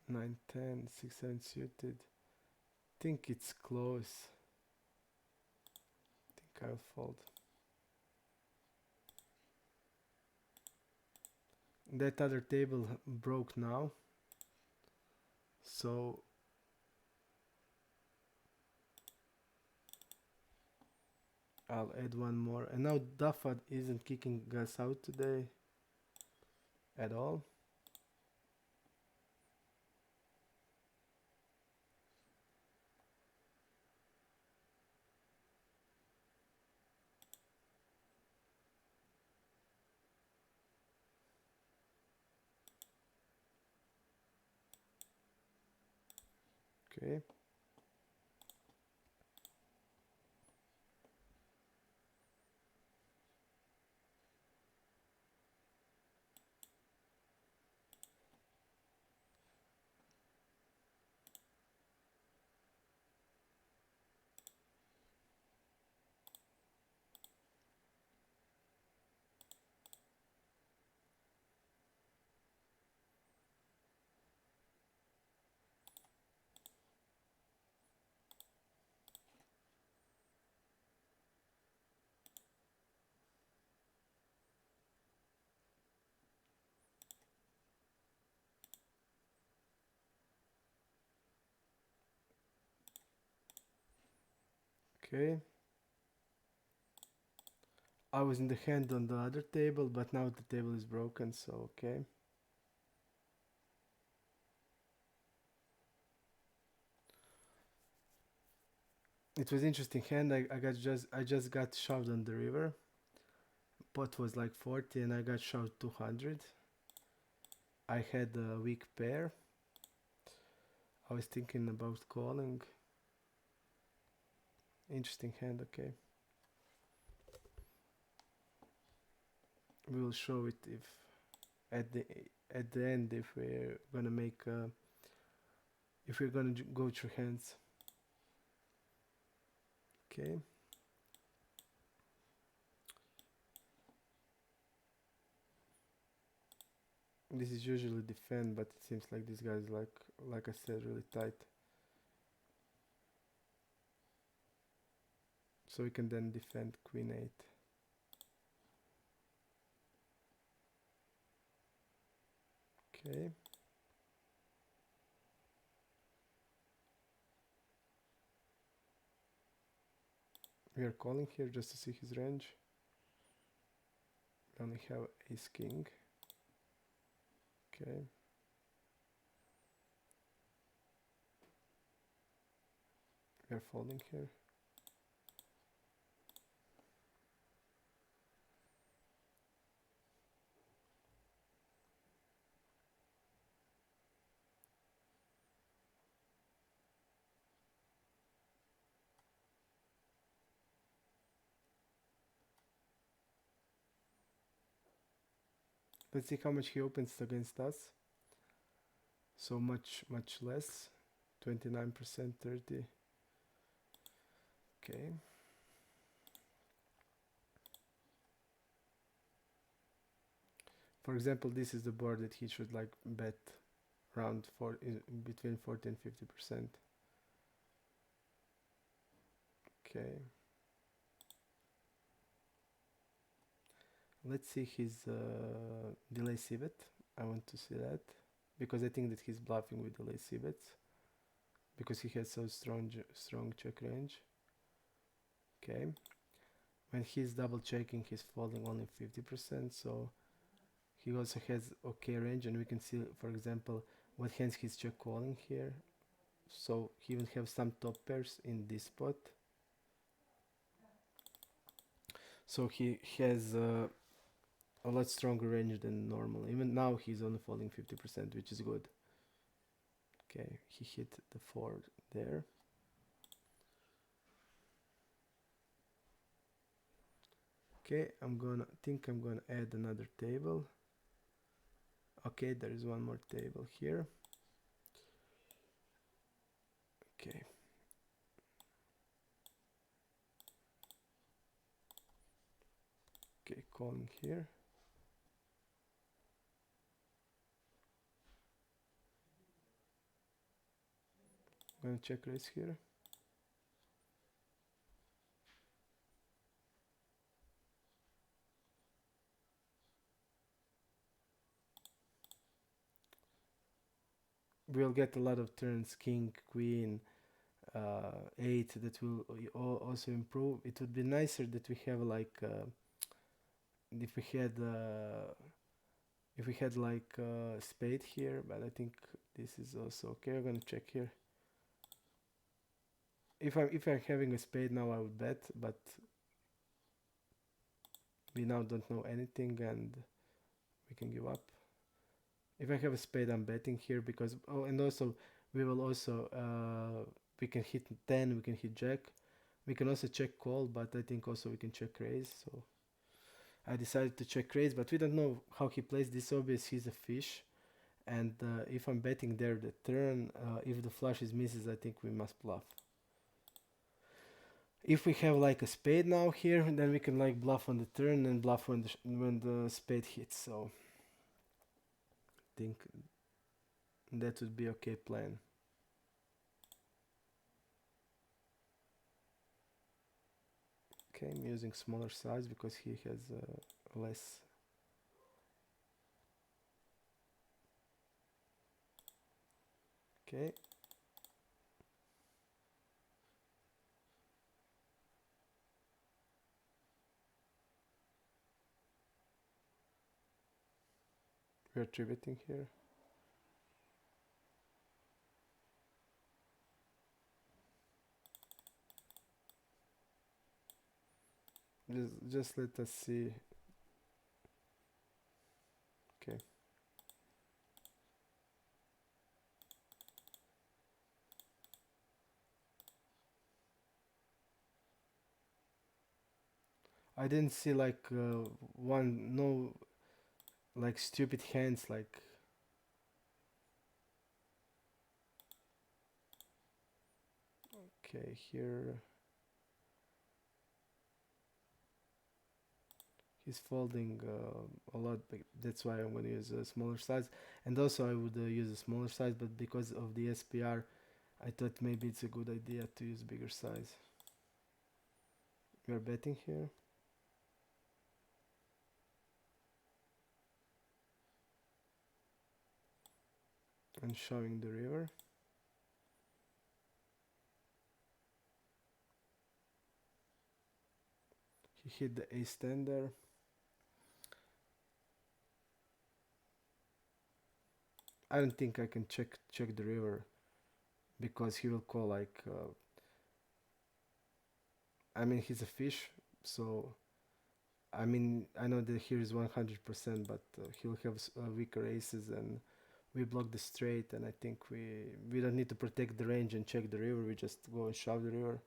Nine, 10, 6, 7 suited. Think it's close. Think I'll fold. That other table broke now. So I'll add one more. And now Duffad isn't kicking us out today at all. Okay. Okay. I was in the hand on the other table, but now the table is broken, so okay. It was interesting hand. I just got shoved on the river. Pot was like 40 and I got shoved 200. I had a weak pair. I was thinking about calling. Interesting hand, okay. we will show it if at the end if we're gonna make if we're gonna go through hands. Okay. This is usually defend, but it seems like this guy is like I said, really tight. So we can then defend queen 8. Okay. We are calling here just to see his range. We only have ace king. Okay. We are folding here. Let's see how much he opens against us. So much less. 29%, 30. Okay. For example, this is the board that he should like bet around between 40 and 50%. Okay. Let's see his delay c-bet. I want to see that because I think that he's bluffing with delay c-bets because he has so strong check range. Okay. When he's double checking, he's folding only 50%, so he also has okay range, and we can see, for example, what hands he's check calling here. So he will have some top pairs in this spot. So he has a lot stronger range than normal. Even now he's only folding 50%, which is good. Okay, he hit the 4 there. Okay, I'm gonna add another table. Okay, there is one more table here. Okay. Okay, calling here. I'm gonna check raise here. We'll get a lot of turns, king, queen, 8, that will also improve. It would be nicer that we have like if we had like spade here, but I think this is also okay. I'm gonna check here. If I'm having a spade now, I would bet, but we now don't know anything and we can give up. If I have a spade, I'm betting here because and also we will also we can hit 10, we can hit jack, we can also check call, but I think also we can check raise. So I decided to check raise, but we don't know how he plays this. Obvious he's a fish, and if I'm betting there the turn, if the flush is misses, I think we must bluff. If we have like a spade now here, then we can like bluff on the turn and bluff when the spade hits. So I think that would be okay plan. Okay, I'm using smaller size because he has less. Okay. We're tributing here. Just let us see. Okay. I didn't see like one no like stupid hands like. Okay, here he's folding a lot, but that's why I'm gonna use a smaller size. And also I would use a smaller size, but because of the SPR, I thought maybe it's a good idea to use bigger size. We are betting here. And showing the river. He hit the ace 10 there. I don't think I can check the river because he will call like I mean he's a fish, so I mean I know that here is 100%, but he'll have weaker aces and we block the straight, and I think we don't need to protect the range and check the river. We just go and shove the river.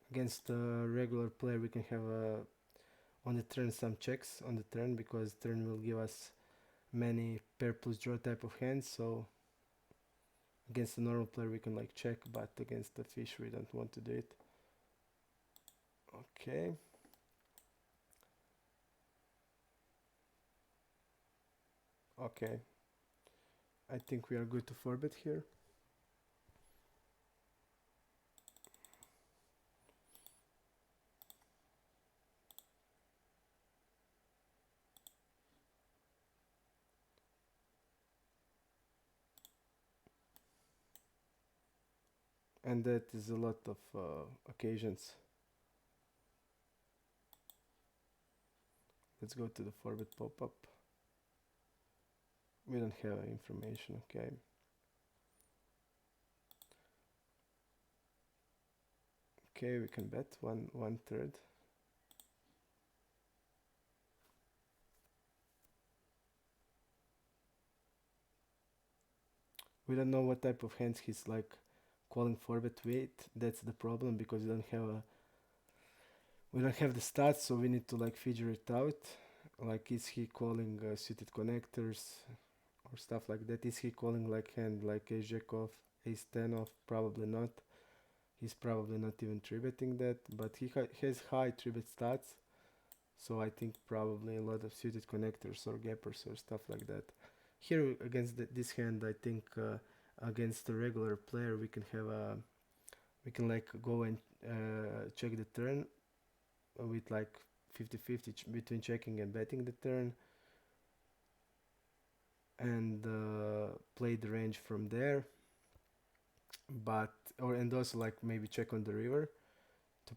Against a regular player, we can have on the turn some checks on the turn because turn will give us many pair plus draw type of hands. So against a normal player, we can like check, but against the fish, we don't want to do it. Okay. Okay. I think we are good to 4-bet here. And that is a lot of occasions. Let's go to the 4-bet pop-up. We don't have information, okay. Okay, we can bet one third. We don't know what type of hands he's like calling 4-bet with. That's the problem because we don't have the stats, so we need to like figure it out. Like, is he calling suited connectors or stuff like that? Is he calling like hand like ace jack off, ace 10 off? Probably not. He's probably not even 3-betting that, but he has high 3-bet stats. So I think probably a lot of suited connectors or gappers or stuff like that. Here against this hand, I think against a regular player, we can like go and check the turn with like 50-50 between checking and betting the turn, and play the range from there. But and also like maybe check on the river to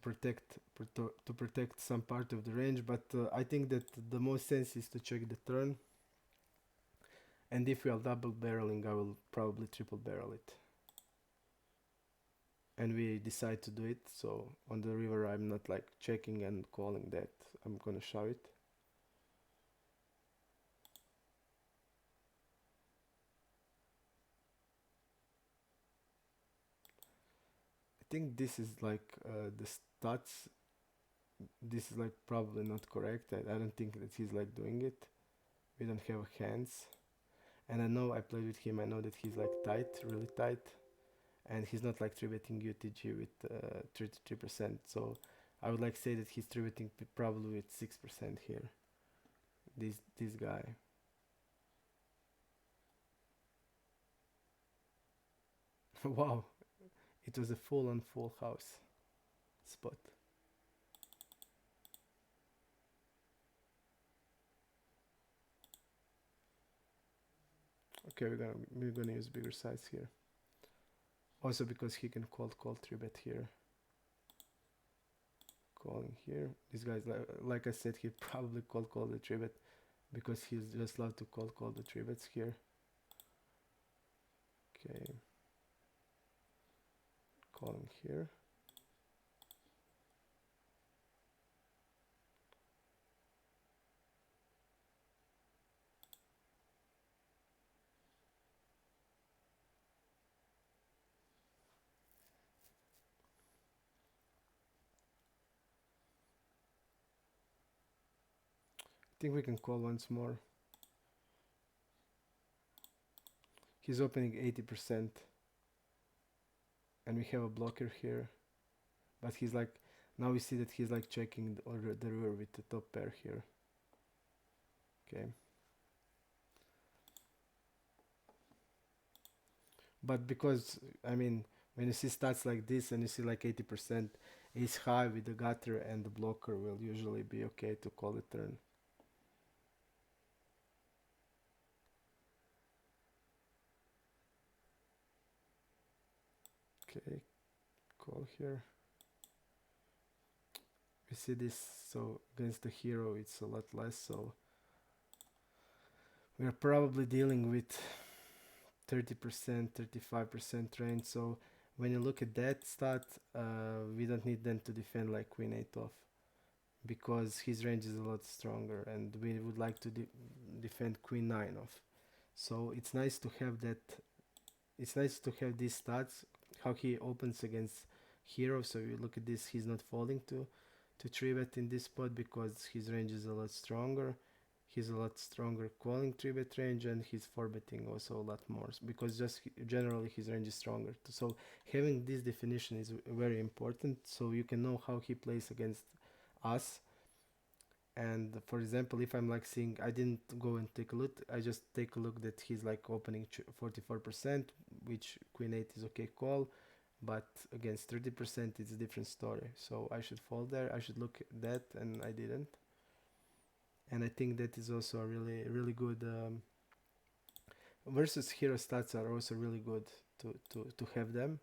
protect some part of the range. But I think that the most sense is to check the turn. And if we are double barreling, I will probably triple barrel it. And we decide to do it, so on the river I'm not like checking and calling that. I'm gonna show it. I think this is like the stats. This is like probably not correct. I don't think that he's like doing it. We don't have hands. And I know I played with him, I know that he's like tight, really tight. And he's not like 3-betting UTG with 33%. So I would like say that he's 3-betting probably with 6% here. This guy. Wow, it was a full on full house spot. Okay, we're gonna use bigger size here. Also because he can call 3-bet here. Calling here. This guy's like I said, he probably call the 3-bet because he's just love to call the 3-bets here. Okay. Calling here. think we can call once more. He's opening 80%, and we have a blocker here. But he's like, now we see that he's like checking the river with the top pair here. Okay. But because, I mean, when you see stats like this and you see like 80% ace high with the gutter and the blocker, will usually be okay to call the turn. Okay, call here. We see this, so against the hero it's a lot less, so we're probably dealing with 30%, 35% range. So when you look at that stat, we don't need them to defend like queen 8 off, because his range is a lot stronger, and we would like to defend queen 9 off. So it's nice to have that. It's nice to have these stats, how he opens against hero. So you look at this, he's not falling to 3-bet in this spot because his range is a lot stronger. He's a lot stronger calling 3-bet range, and he's 4-betting also a lot more, because just generally his range is stronger. So having this definition is very important, so you can know how he plays against us. And for example, if I'm like seeing, I didn't go and take a look, I just take a look that he's like opening 44%, which queen 8 is okay call, but against 30% it's a different story. So I should fold there, I should look at that, and I didn't. And I think that is also a really good versus hero stats are also really good to have them.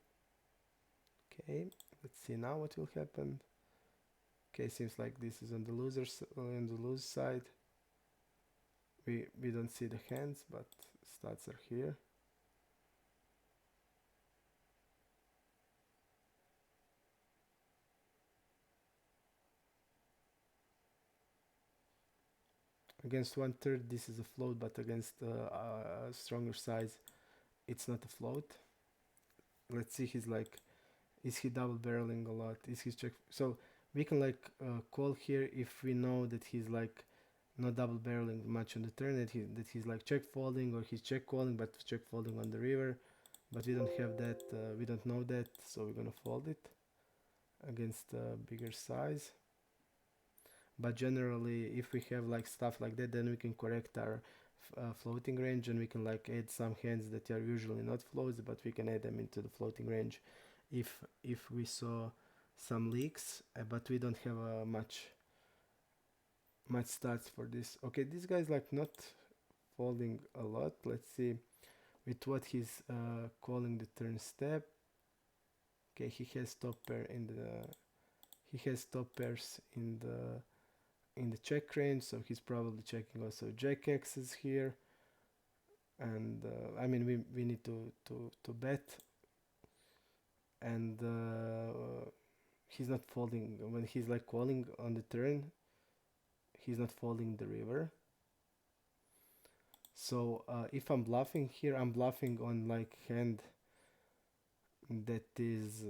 Okay, let's see now what will happen. Okay, seems like this is on the lose side. We don't see the hands, but stats are here. Against 1/3 this is a float, but against a stronger size it's not a float. Let's see, he's like, is he double barreling a lot? Is he check? So we can like call here if we know that he's like not double barreling much on the turn, that he's like check folding, or he's check calling but check folding on the river. But we don't have that, we don't know that, so we're gonna fold it against a bigger size. But generally, if we have like stuff like that, then we can correct our floating range, and we can like add some hands that are usually not floats, but we can add them into the floating range if we saw some leaks, but we don't have much stats for this. Okay, this guy's like not folding a lot. Let's see with what he's calling the turn step. Okay, he has top pair in the top pairs in the check range, so he's probably checking also jack X's here. And I mean, we need to bet, and he's not folding when he's like calling on the turn. He's not folding the river. So if I'm bluffing here, I'm bluffing on like hand that is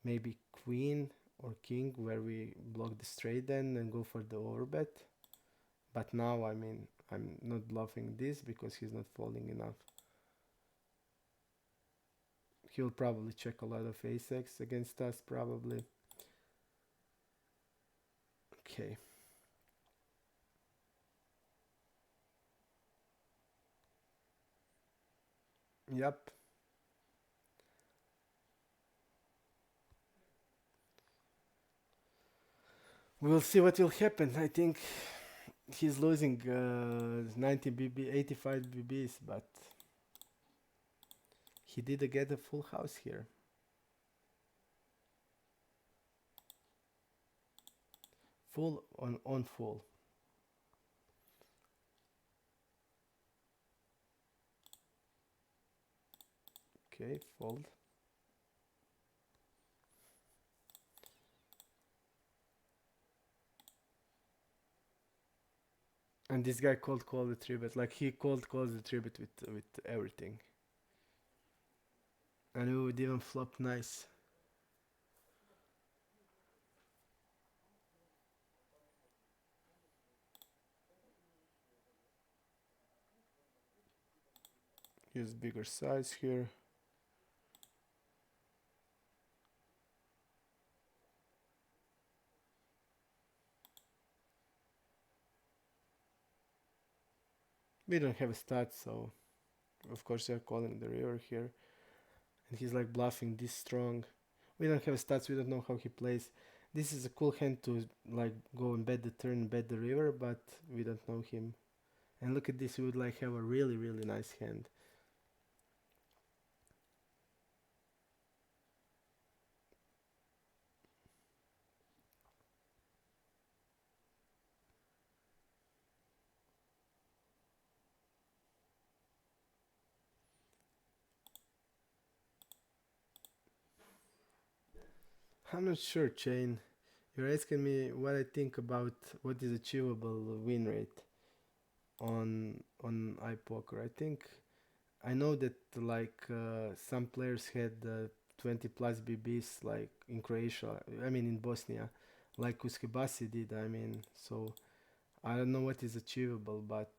maybe queen or king, where we block the straight then and go for the overbet. But now, I mean, I'm not bluffing this because he's not folding enough. He'll probably check a lot of ace-x against us, probably. Okay. Yep. We'll see what will happen. I think he's losing 90 BB, 85 BBs, but he did get a full house here. Full on full. Okay, fold. And this guy called the 3-bet, like he calls the 3-bet with everything. And we would even flop nice. Use bigger size here. We don't have a stat, so of course you're calling the river here. And he's like bluffing this strong. We don't have stats, we don't know how he plays. This is a cool hand to like go and bet the turn, bet the river, but we don't know him. And look at this, we would like have a really, really nice hand. I'm not sure, Chain. You're asking me what I think about what is achievable win rate on iPoker. I think I know that like some players had 20 plus BBs like in Croatia. I mean in Bosnia, like Uskebasi did. I mean, so I don't know what is achievable, but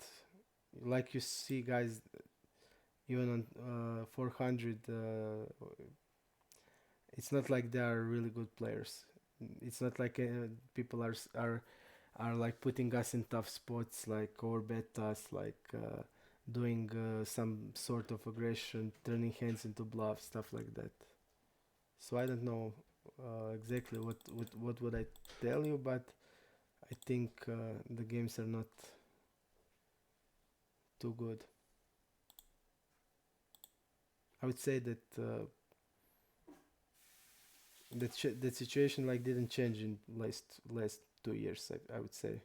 like you see guys even on 400, it's not like they are really good players. It's not like people are like putting us in tough spots, like overbet us, like doing some sort of aggression, turning hands into bluff, stuff like that. So I don't know exactly what would I tell you, but I think the games are not too good. I would say that that situation like didn't change in last 2 years. I would say.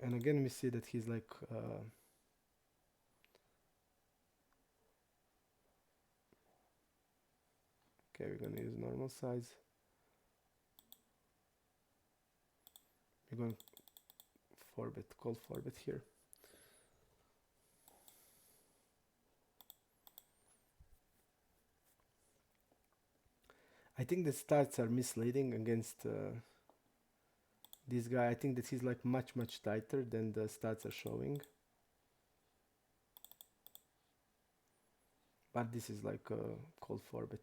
And again, we see that he's like. Okay, we're gonna use normal size. We're going forbet, call forbet here. I think the stats are misleading against this guy. I think that he's like much tighter than the stats are showing. But this is like a call forbet.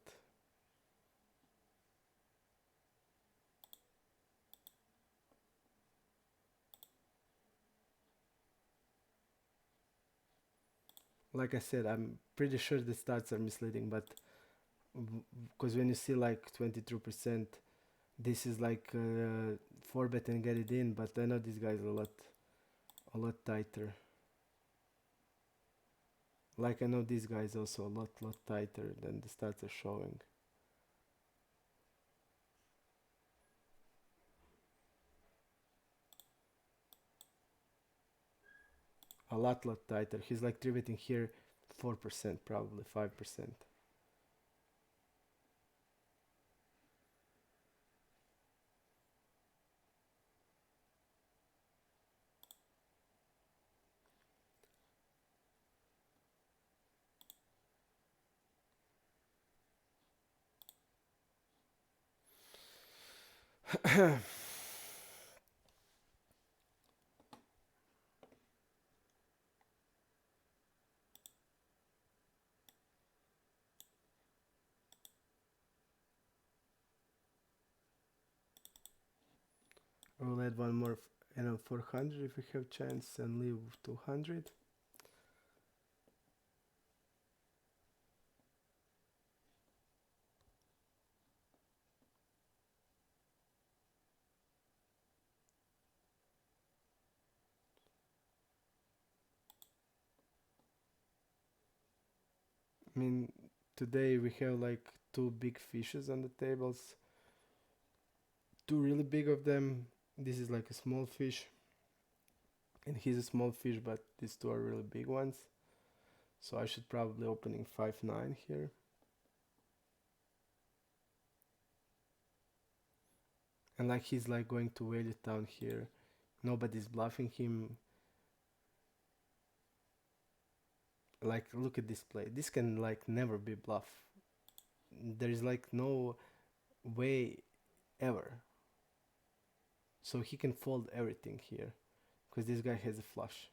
Like I said, I'm pretty sure the stats are misleading, but because when you see like 22%, this is like 4 bet and get it in, but I know this guy is a lot tighter. Like I know this guy is also a lot tighter than the stats are showing. A lot tighter. He's like 3 betting here 4%, probably 5%. We'll add one more, 400 if we have chance, and leave 200. I mean, today we have like two big fishes on the tables. Two really big of them. This is like a small fish, and he's a small fish, but these two are really big ones. So I should probably opening 5-9 here. And like he's like going to whale it down here. Nobody's bluffing him. Like look at this play. This can like never be bluff. There is like no way ever. so he can fold everything here because this guy has a flush.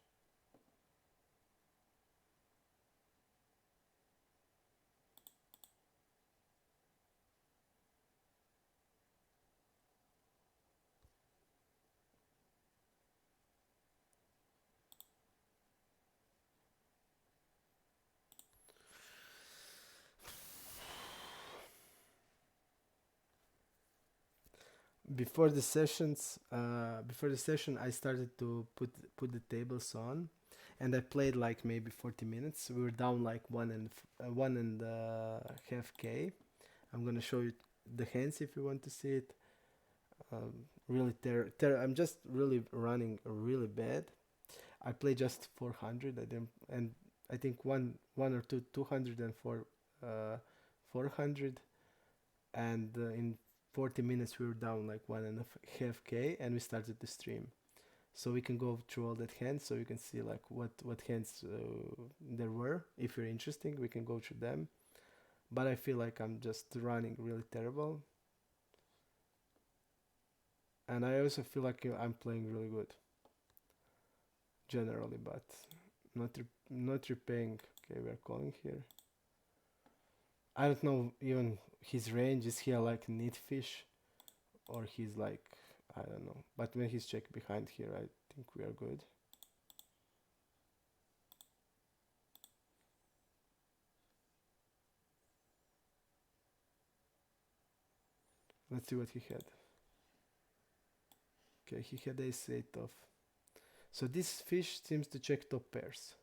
Before the session, I started to put the tables on, and I played like maybe 40 minutes. We were down like one and half k. I'm gonna show you the hands if you want to see it. Really I'm just really running really bad. I play just 400. I didn't, and I think one or two 200 and four 400, and in 40 minutes we were down like one and a half k, and we started to stream. So we can go through all that hands, so you can see like what hands there were. If you're interested, we can go through them. But I feel like I'm just running really terrible, and I also feel like I'm playing really good generally, but not repaying. Okay, we are calling here. I don't know even his range. Is he like neat fish, or he's like, I don't know. But when he's check behind here, I think we are good. Let's see what he had. Okay, he had ace-8 off. So this fish seems to check top pairs.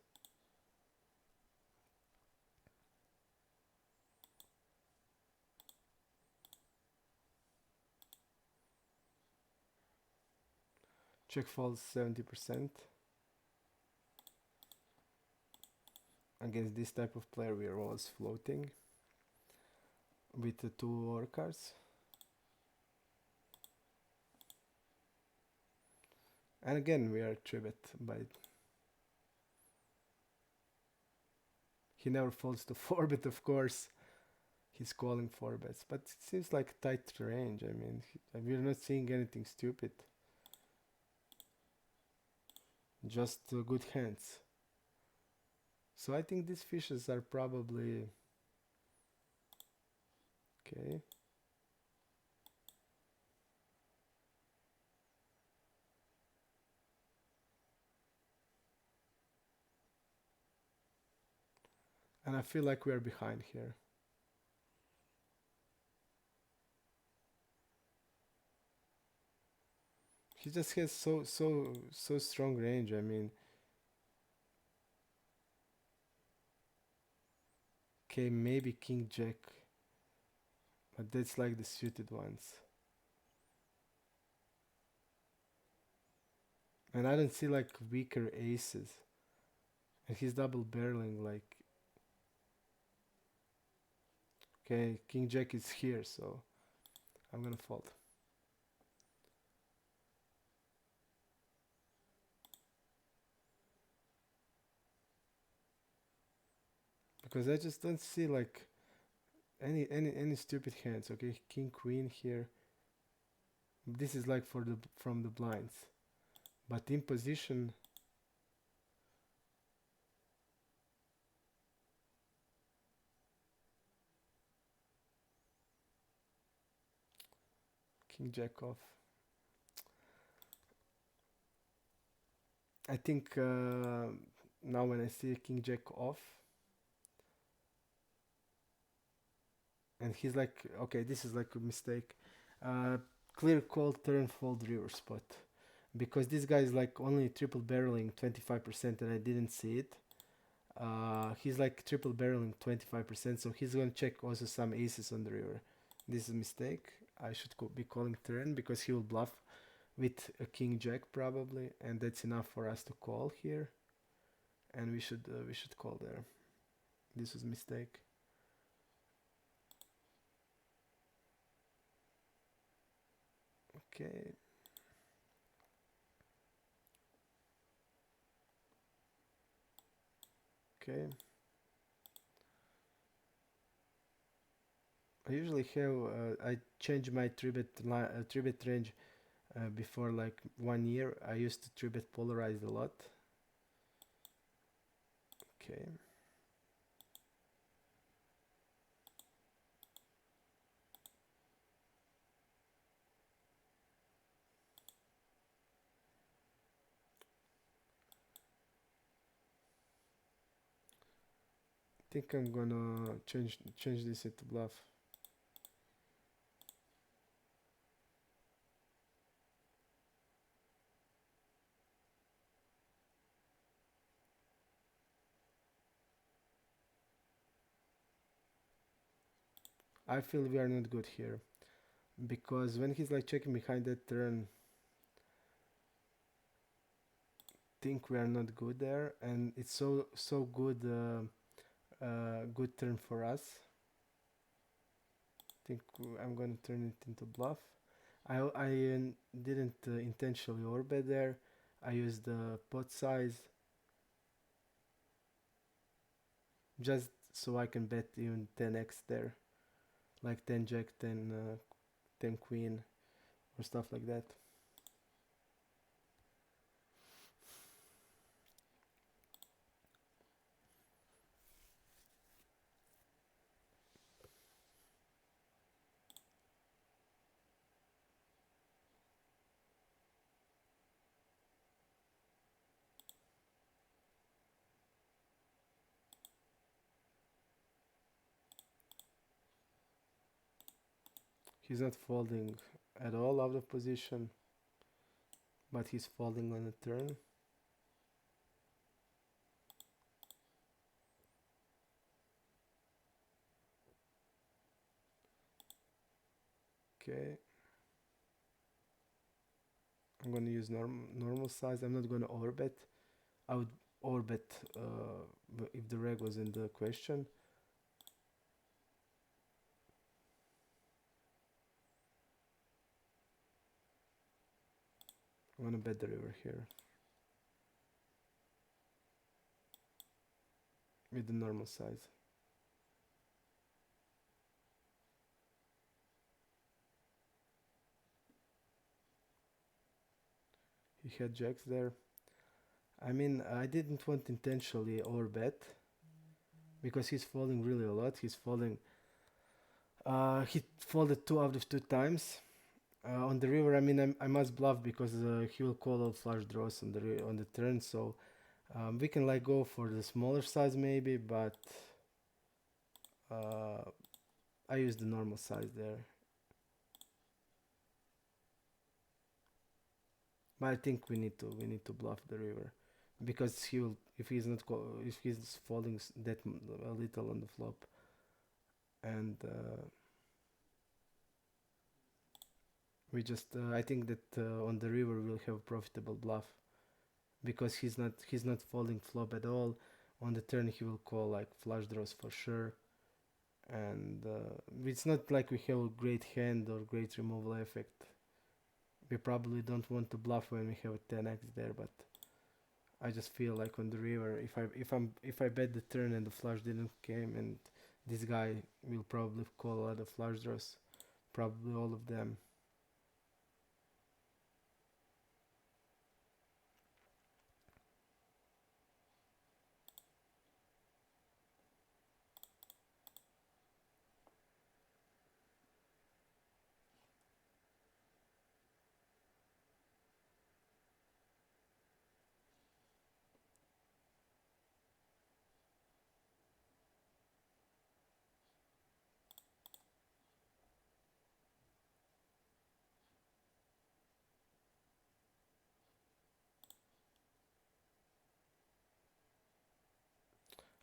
Check falls 70%. Against this type of player, we are always floating with the two war cards. And again, we are 3-bet by... He never falls to 4-bet, of course. He's calling 4-bets, but it seems like tight range. I mean, we're not seeing anything stupid. Just good hands. So I think these fishes are probably... Okay. And I feel like we are behind here. He just has so strong range. I mean, okay, maybe King Jack, but that's like the suited ones. And I don't see like weaker aces. And he's double barreling like... Okay, King Jack is here, so I'm gonna fold. Because I just don't see like any stupid hands. Okay, King Queen here. This is like for the from the blinds. But in position... King Jack off. I think now when I see King Jack off, and he's like, okay, this is like a mistake. Clear call, turn, fold, river spot. Because this guy is like only triple barreling 25% and I didn't see it. He's like triple barreling 25%, so he's gonna check also some aces on the river. This is a mistake. I should be calling turn because he will bluff with a King Jack probably, and that's enough for us to call here. And we should call there. This was a mistake. Okay. Okay. I usually have I change my 3-bet range Before like 1 year, I used to 3-bet polarized a lot. Okay. Think I'm gonna change this into bluff. I feel we are not good here because when he's like checking behind that turn, think we are not good there, and it's so good good turn for us. Think I'm gonna turn it into bluff. I didn't intentionally overbet there. I used the pot size just so I can bet even 10x there, like 10 jack, 10 queen, or stuff like that. He's not folding at all out of position, but he's folding on a turn. Okay. I'm gonna use normal size. I'm not gonna overbet. I would overbet if the reg was in the question. I'm gonna bet the river here with the normal size. He had jacks there. I mean, I didn't want intentionally overbet because he's folding really a lot. He's folding. He folded 2 out of 2 times. On the river, I mean, I must bluff because he will call all flush draws on the turn. So we can like go for the smaller size maybe, but uh, I use the normal size there. But I think we need to bluff the river because he will if he's not if he's folding that a little on the flop, and we just I think that on the river we'll have a profitable bluff because he's not folding flop at all. On the turn he will call like flush draws for sure, and it's not like we have a great hand or great removal effect. We probably don't want to bluff when we have a 10x there, but I just feel like on the river, if I bet the turn and the flush didn't came, and this guy will probably call a lot of flush draws, probably all of them.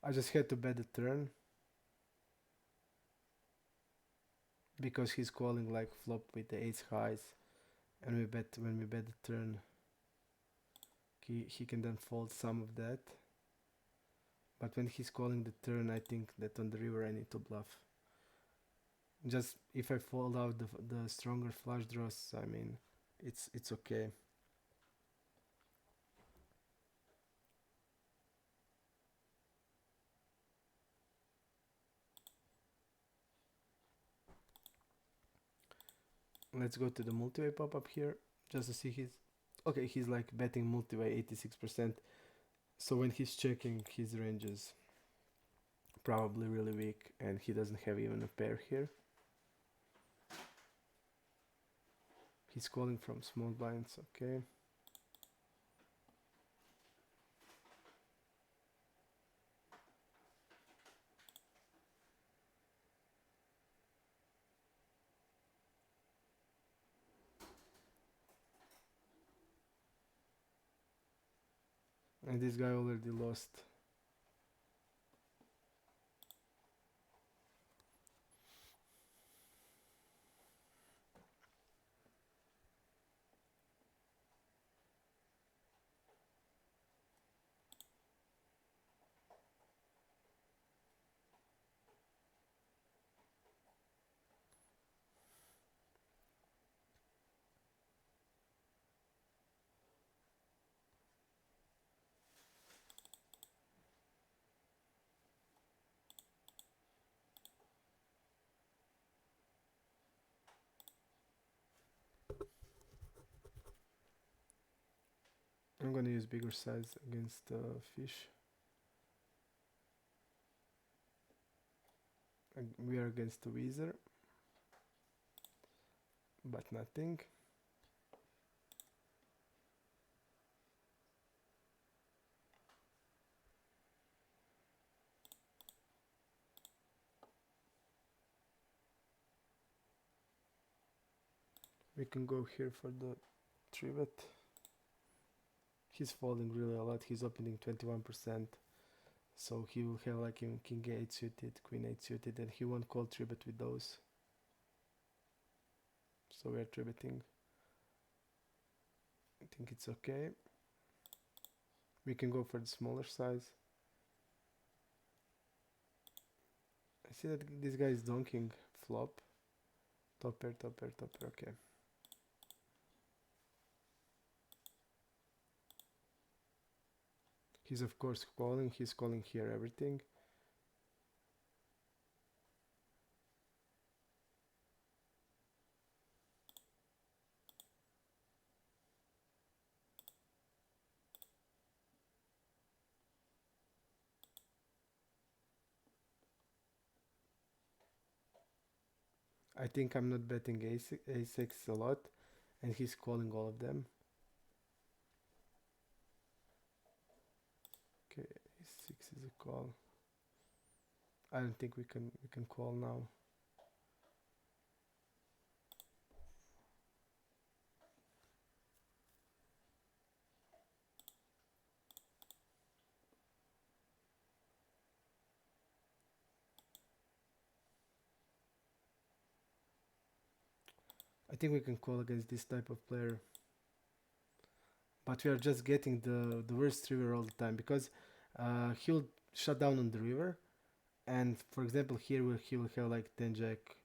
I just had to bet the turn because he's calling like flop with the ace highs, and when we bet the turn, he can then fold some of that. But when he's calling the turn, I think that on the river I need to bluff. Just if I fold out the stronger flush draws, I mean, it's okay. Let's go to the multi-way pop-up here. just to see his. Okay, he's like betting multi by 86%. So when he's checking his ranges, probably really weak, and he doesn't have even a pair here. He's calling from small blinds, okay. And this guy already lost. I'm gonna use bigger size against fish. We are against the Weezer, but nothing. We can go here for the 3-bet. He's folding really a lot. He's opening 21%. So he will have like king 8 suited, queen 8 suited, and he won't call 3-bet with those. So we are 3-betting. I think it's okay. We can go for the smaller size. I see that this guy is donking flop. Top pair, top pair, top pair, okay. He's of course calling, he's calling here everything. I think I'm not betting a6 a lot, and he's calling all of them. Okay, a6 is a call. I don't think we can call now. I think we can call against this type of player. But we are just getting the worst river all the time, because he'll shut down on the river, and for example here he will have like 10 jack,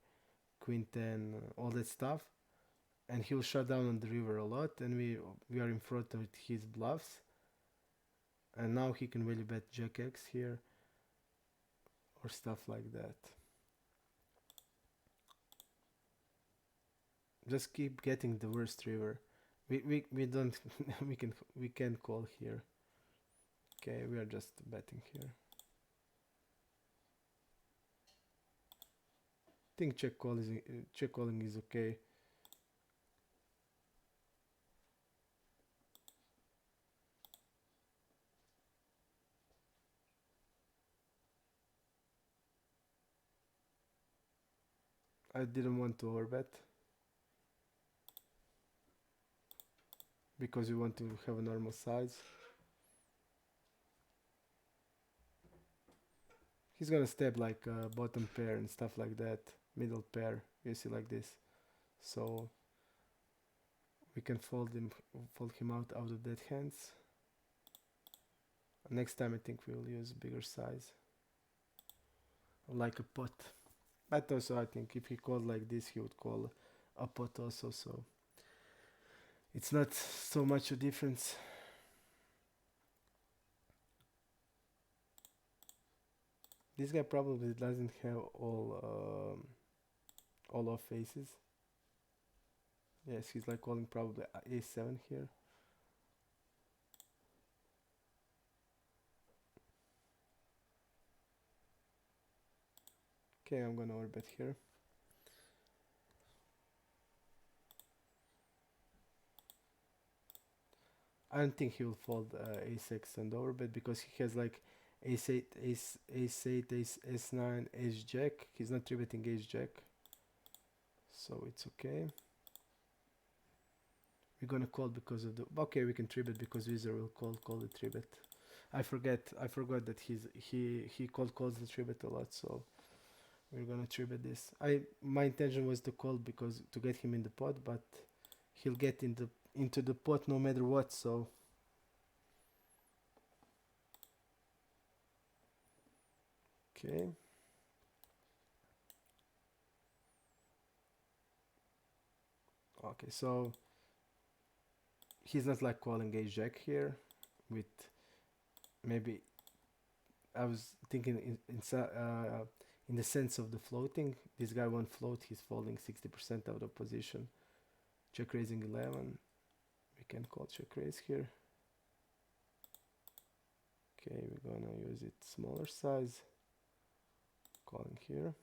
queen 10, all that stuff, and he will shut down on the river a lot, and we are in front of his bluffs, and now he can really bet jack x here or stuff like that. Just keep getting the worst river. We don't we can call here. Okay, we are just betting here. I think check calling is okay. I didn't want to overbet because we want to have a normal size. He's gonna step like bottom pair and stuff like that, middle pair, you see, like this. So we can fold him out of that hands. Next time I think we'll use bigger size, like a pot. But also I think if he called like this, he would call a pot also, so it's not so much a difference. This guy probably doesn't have all off faces. Yes, he's like calling probably a7 here. Okay, I'm gonna overbet here. I don't think he will fold a6 and overbet because he has like ace8, ace8, ace s9, ace jack. He's not 3-betting ace jack, so it's okay. We're gonna call because of the okay. We can 3-bet because Wizard will call the 3-bet. I forgot that he calls the 3-bet a lot, so we're gonna 3-bet this. My intention was to call because to get him in the pot, but he'll get into the pot no matter what. So okay. Okay, so he's not like calling ace jack here with maybe I was thinking in the sense of the floating. This guy won't float, he's folding 60% out of position. Check raising 11. We can call check raise here. Okay, we're gonna use it smaller size. Calling here.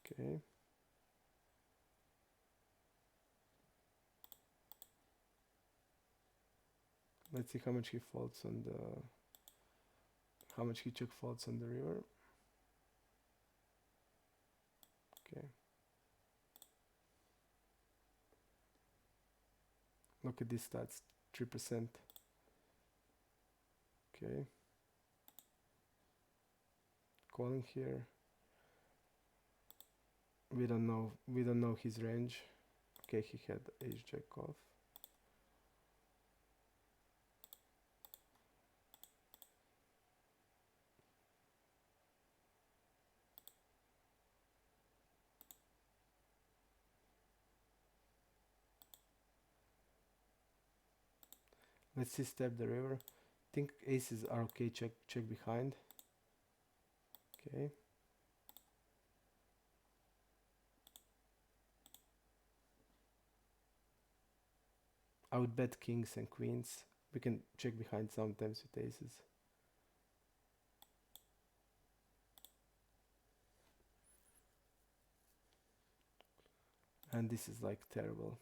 Okay. Let's see how much he folds on the how much he check folds on the river. Okay. Look at these stats, 3%. Okay. Calling here. We don't know his range. Okay, he had ace jack off. Let's see step the river. Think aces are okay, check behind. Okay. I would bet kings and queens. We can check behind sometimes with aces. And this is like terrible.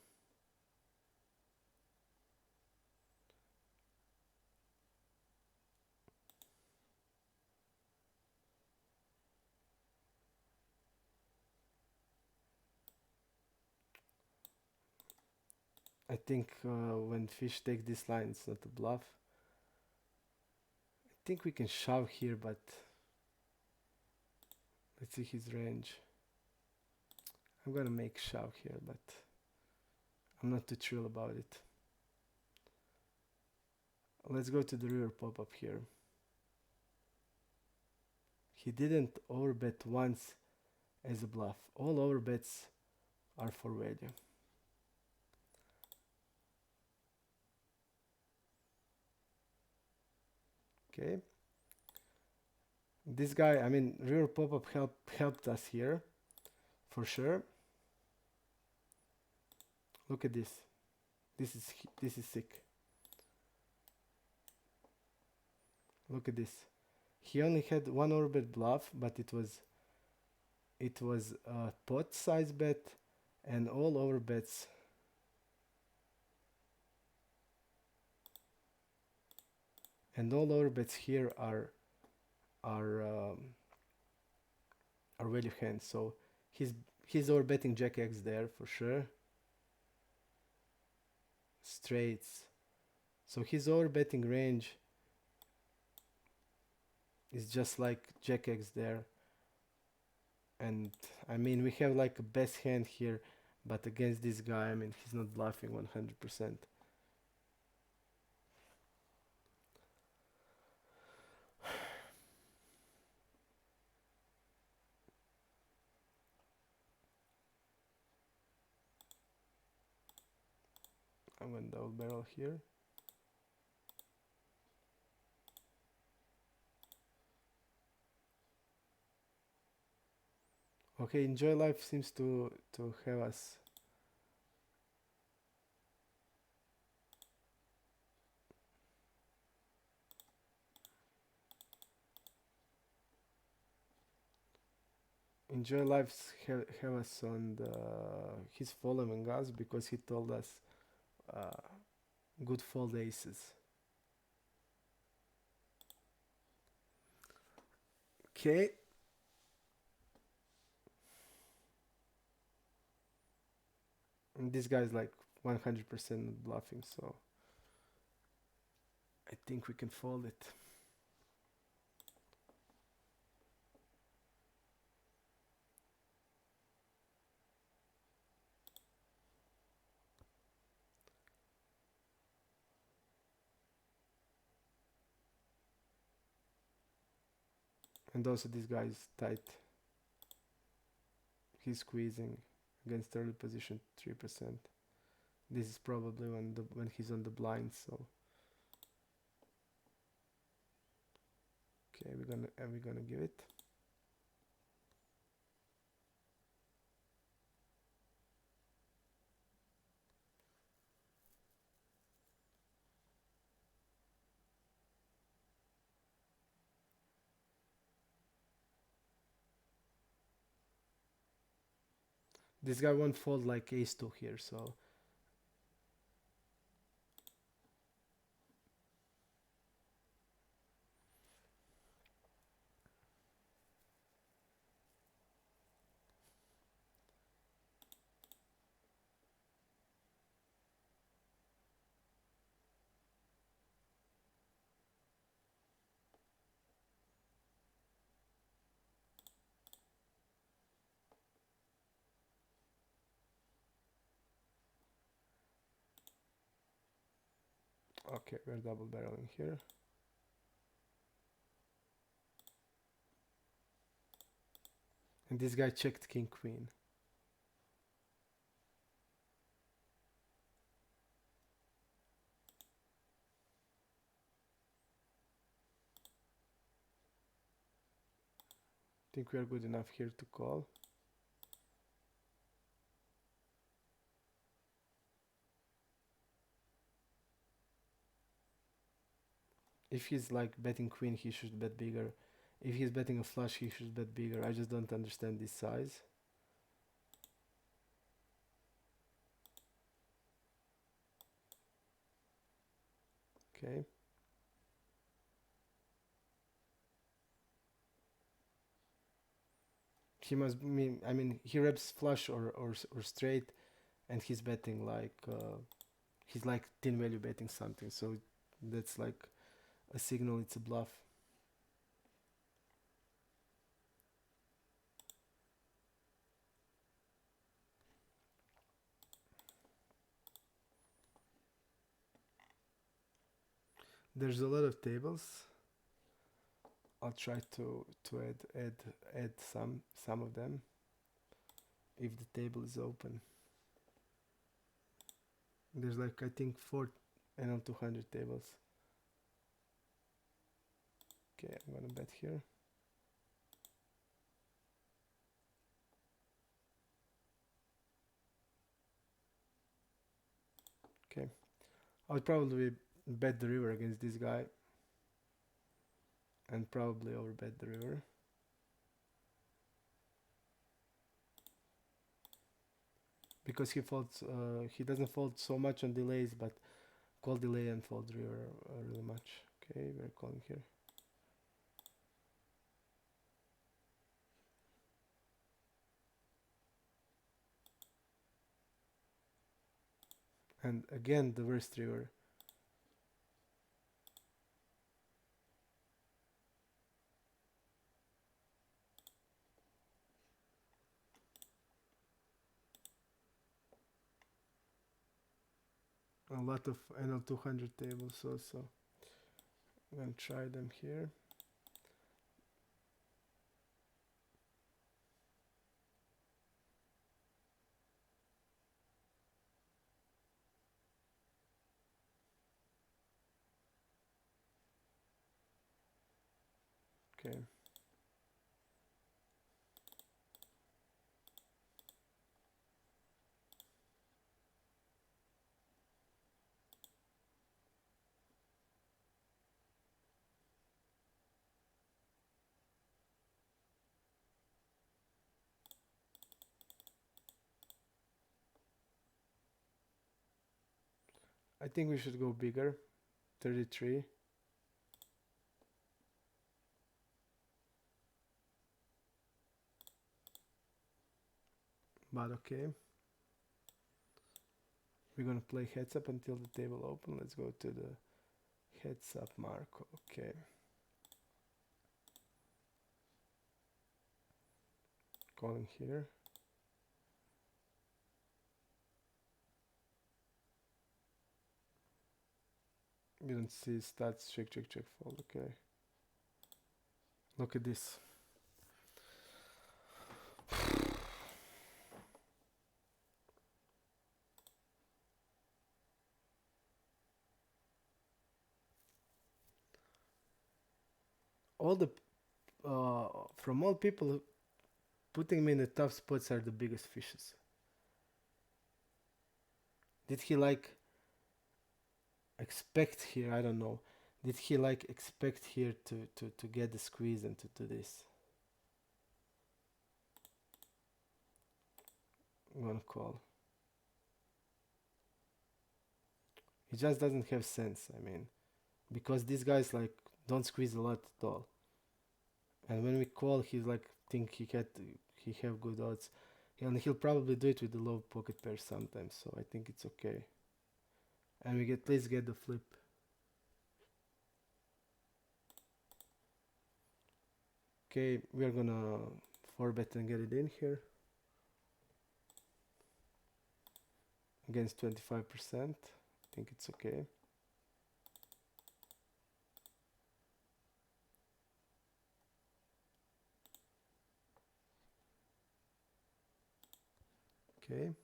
I think when fish take this line, it's not a bluff. I think we can shove here, but let's see his range. I'm gonna make shove here, but I'm not too thrilled about it. Let's go to the river pop-up here. He didn't overbet once as a bluff. All overbets are for value. Okay. This guy, I mean, river pop-up helped us here, for sure. Look at this. This is sick. Look at this. He only had one overbet bluff, but it was a pot size bet, and all overbets. And all overbets here are value hands. So he's overbetting Jack X there for sure. Straights. So his overbetting range is just like Jack X there. And I mean, we have like a best hand here, but against this guy, I mean, he's not bluffing 100%. I'm going to double barrel here. Okay, enjoy life seems to have us. Enjoy life have us on the. He's following us because he told us uh, good fold aces. Okay, and this guy's like 100% bluffing, so I think we can fold it. And also this guy's tight. He's squeezing against early position 3%. This is probably when he's on the blind, so okay, we're gonna give it. This guy won't fold like ace 2 here, so okay, we're double barreling here. And this guy checked king queen. Think we are good enough here to call. If he's like betting queen, he should bet bigger. If he's betting a flush, he should bet bigger. I just don't understand this size. Okay. He must mean, I mean, he reps flush or straight, and he's betting like he's like thin value betting something. So that's like a signal it's a bluff. There's a lot of tables. I'll try to add some of them if the table is open. There's like I think 4 NL200 tables. Okay, I'm gonna bet here. Okay, I would probably bet the river against this guy and probably overbet the river. Because he doesn't fold so much on delays, but call delay and fold river really much. Okay, we're calling here. And again, the worst river. A lot of NL200 tables also. I'm gonna try them here. Okay. I think we should go bigger. 33. But okay. We're gonna play heads up until the table open. Let's go to the heads up mark. Okay. Calling here. We don't see stats. Check, check, check. Fold. Okay. Look at this. All the from all people putting me in the tough spots are the biggest fishes. Did he like expect here? I don't know. Did he like expect here to get the squeeze and to do this? I'm gonna call. It just doesn't have sense. I mean, because these guys like don't squeeze a lot at all. And when we call, he's like think he have good odds, and he'll probably do it with the low pocket pair sometimes. So I think it's okay. And we get please get the flip. Okay, we are gonna 4-bet and get it in here against 25%. I think it's okay. Okay.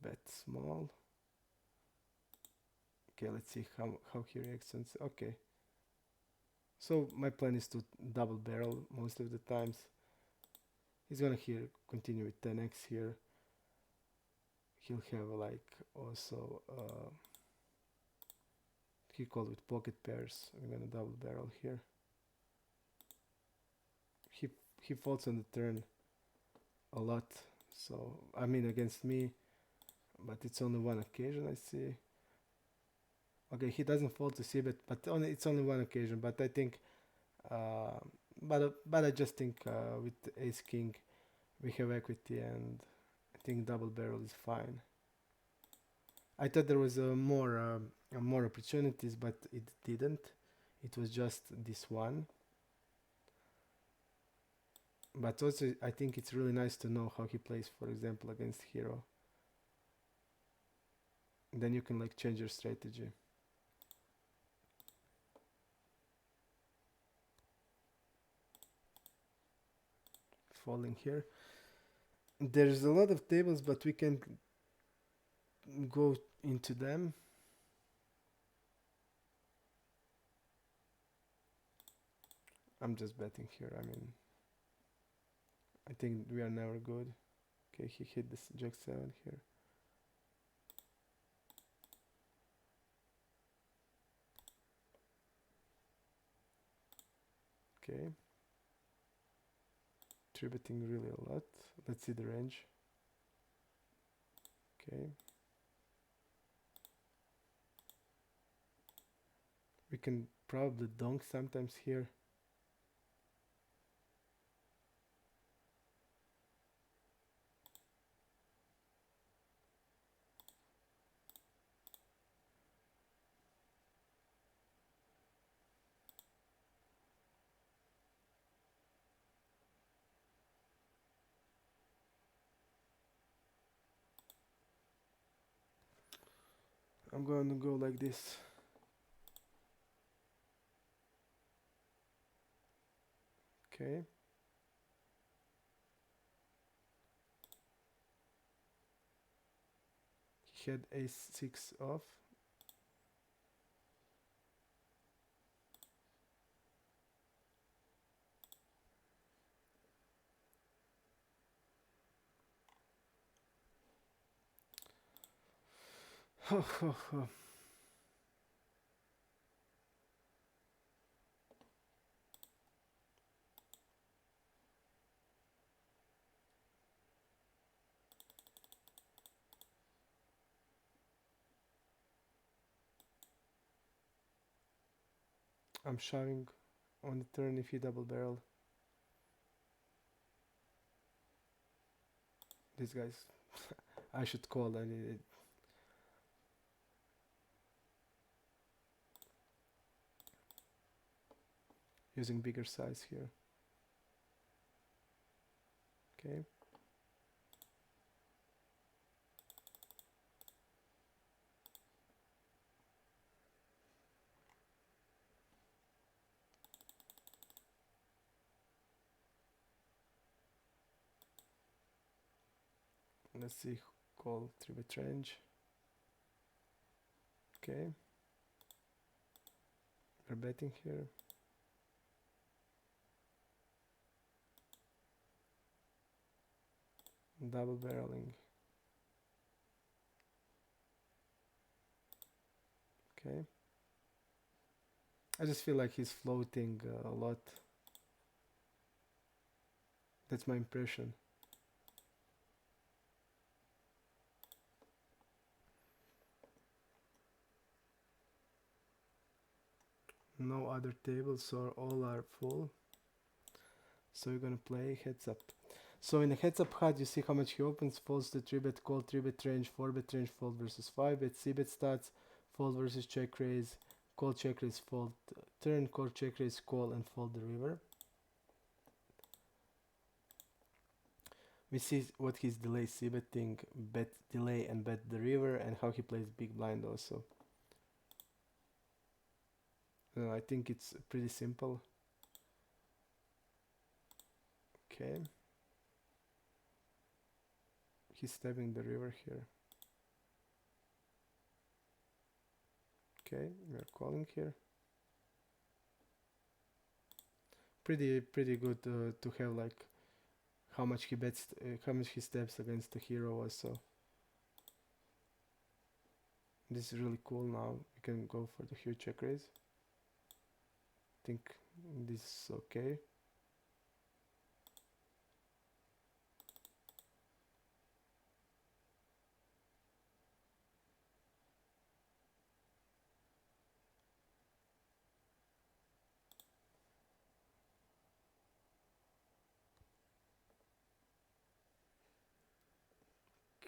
Bet small. Okay, let's see how he reacts. Okay. So my plan is to double barrel most of the times. He's gonna here continue with 10x here. He'll have like also he called with pocket pairs. We're gonna double barrel here. He folds on the turn a lot. So I mean against me, but it's only one occasion I see. Okay, he doesn't fold to c-bet, but it's only one occasion. But I think, but I just think with ace king we have equity, and I think double barrel is fine. I thought there was more opportunities, but it didn't. It was just this one. But also, I think it's really nice to know how he plays, for example, against hero. Then you can like change your strategy. Falling here. There's a lot of tables, but we can go into them. I'm just betting here. I mean, I think we are never good. Okay, he hit this jack 7 here. Okay. 3-betting really a lot. Let's see the range. Okay. We can probably donk sometimes here. I'm going to go like this. Okay. He had ace 6 off. I'm shoving on the turn if he double barrel. These guys, I should call. I need it. Using bigger size here. Okay. Let's see. Call 3-bet range. Okay. We're betting here. Double barreling. Okay. I just feel like he's floating a lot. That's my impression. No other tables, so all are full. So we're gonna play heads up. So in a heads up HUD, you see how much he opens, folds the 3-bet call, 3-bet range, 4-bet range, fold versus 5-bet, c-bet stats, fold versus check raise, call check raise, fold turn, call check raise, call and fold the river. We see what his delay c-betting, bet delay and bet the river, and how he plays big blind also. I think it's pretty simple. Okay. He's stabbing the river here. Okay, we're calling here. Pretty good to have like how much he bets, how much he steps against the hero also. This is really cool. Now we can go for the huge check raise. I think this is okay.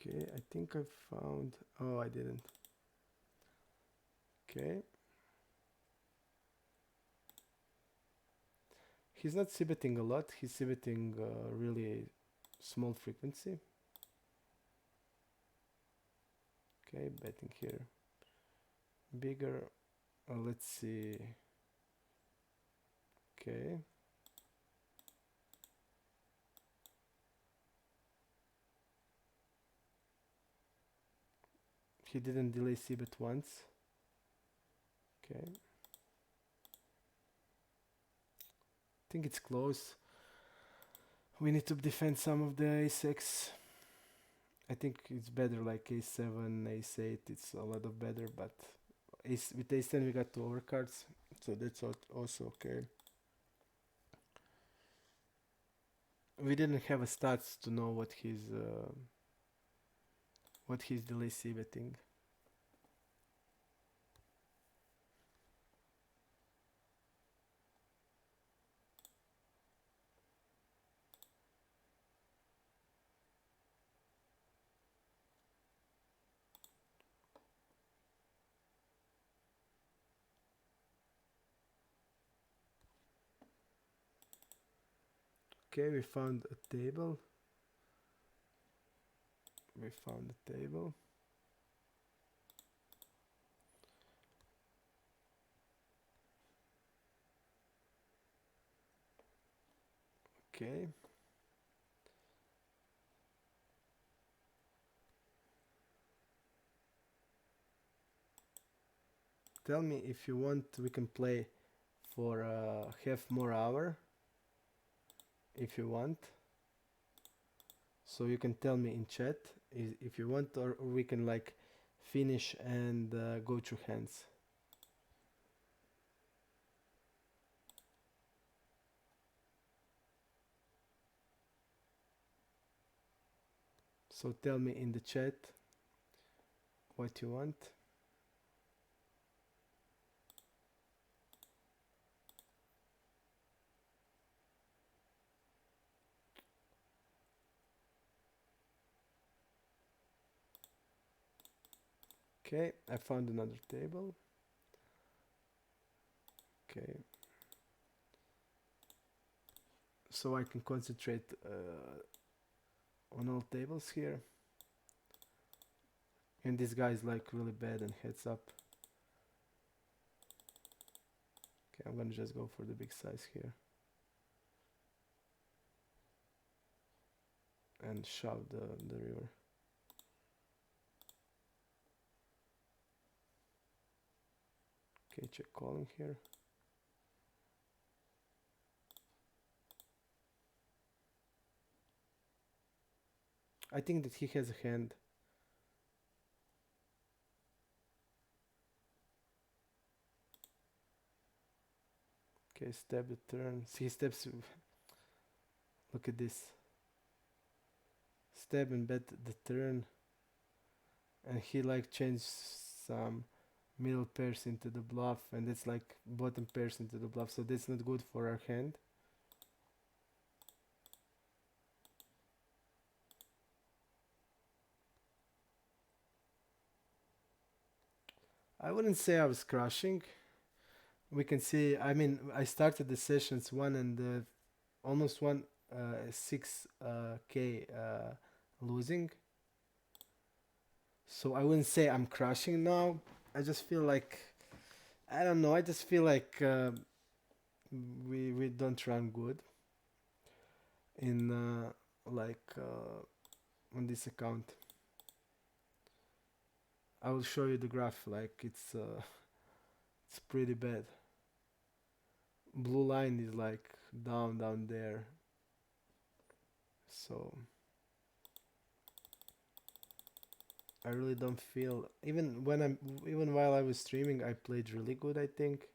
Okay, I think I found, oh, I didn't. Okay. He's not c-betting a lot, he's c-betting really small frequency. Okay, betting here. Bigger, let's see. Okay. He didn't delay c-bet once. Okay. I think it's close. We need to defend some of the ace-x. I think it's better like ace-7, ace-8. It's a lot of better, but with ace-10 we got 2 overcards, so that's also okay. We didn't have a stats to know what his delay c-betting. Okay, we found a table. Okay. Tell me if you want, we can play for half more hour if you want. So you can tell me in chat if you want, or we can like finish and go through hands. So tell me in the chat what you want. Okay, I found another table. Okay, so I can concentrate on all tables here. And this guy is like really bad and heads up. Okay, I'm gonna just go for the big size here. And shove the river. Okay, check calling here. I think that he has a hand. Okay, step the turn. See, he steps. Look at this. Step and bet the turn. And he like changed some middle pairs into the bluff, and it's like bottom pairs into the bluff, so that's not good for our hand. I wouldn't say I was crushing. We can see, I mean, I started the sessions 1 and almost 6k losing. So I wouldn't say I'm crushing now. I just feel like, I don't know, I just feel like we don't run good in on this account. I will show you the graph, like it's pretty bad. Blue line is like down there. So I really don't feel, even while I was streaming, I played really good, I think.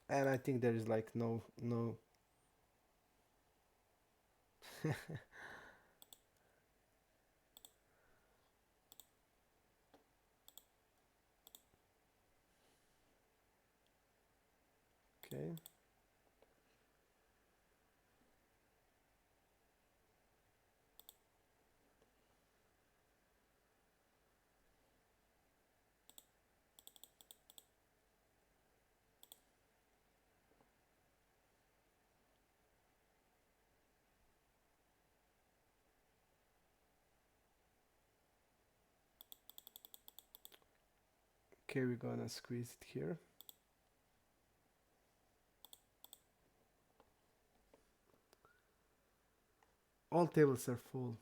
And I think there is like no okay. Okay, we're gonna squeeze it here. All tables are full.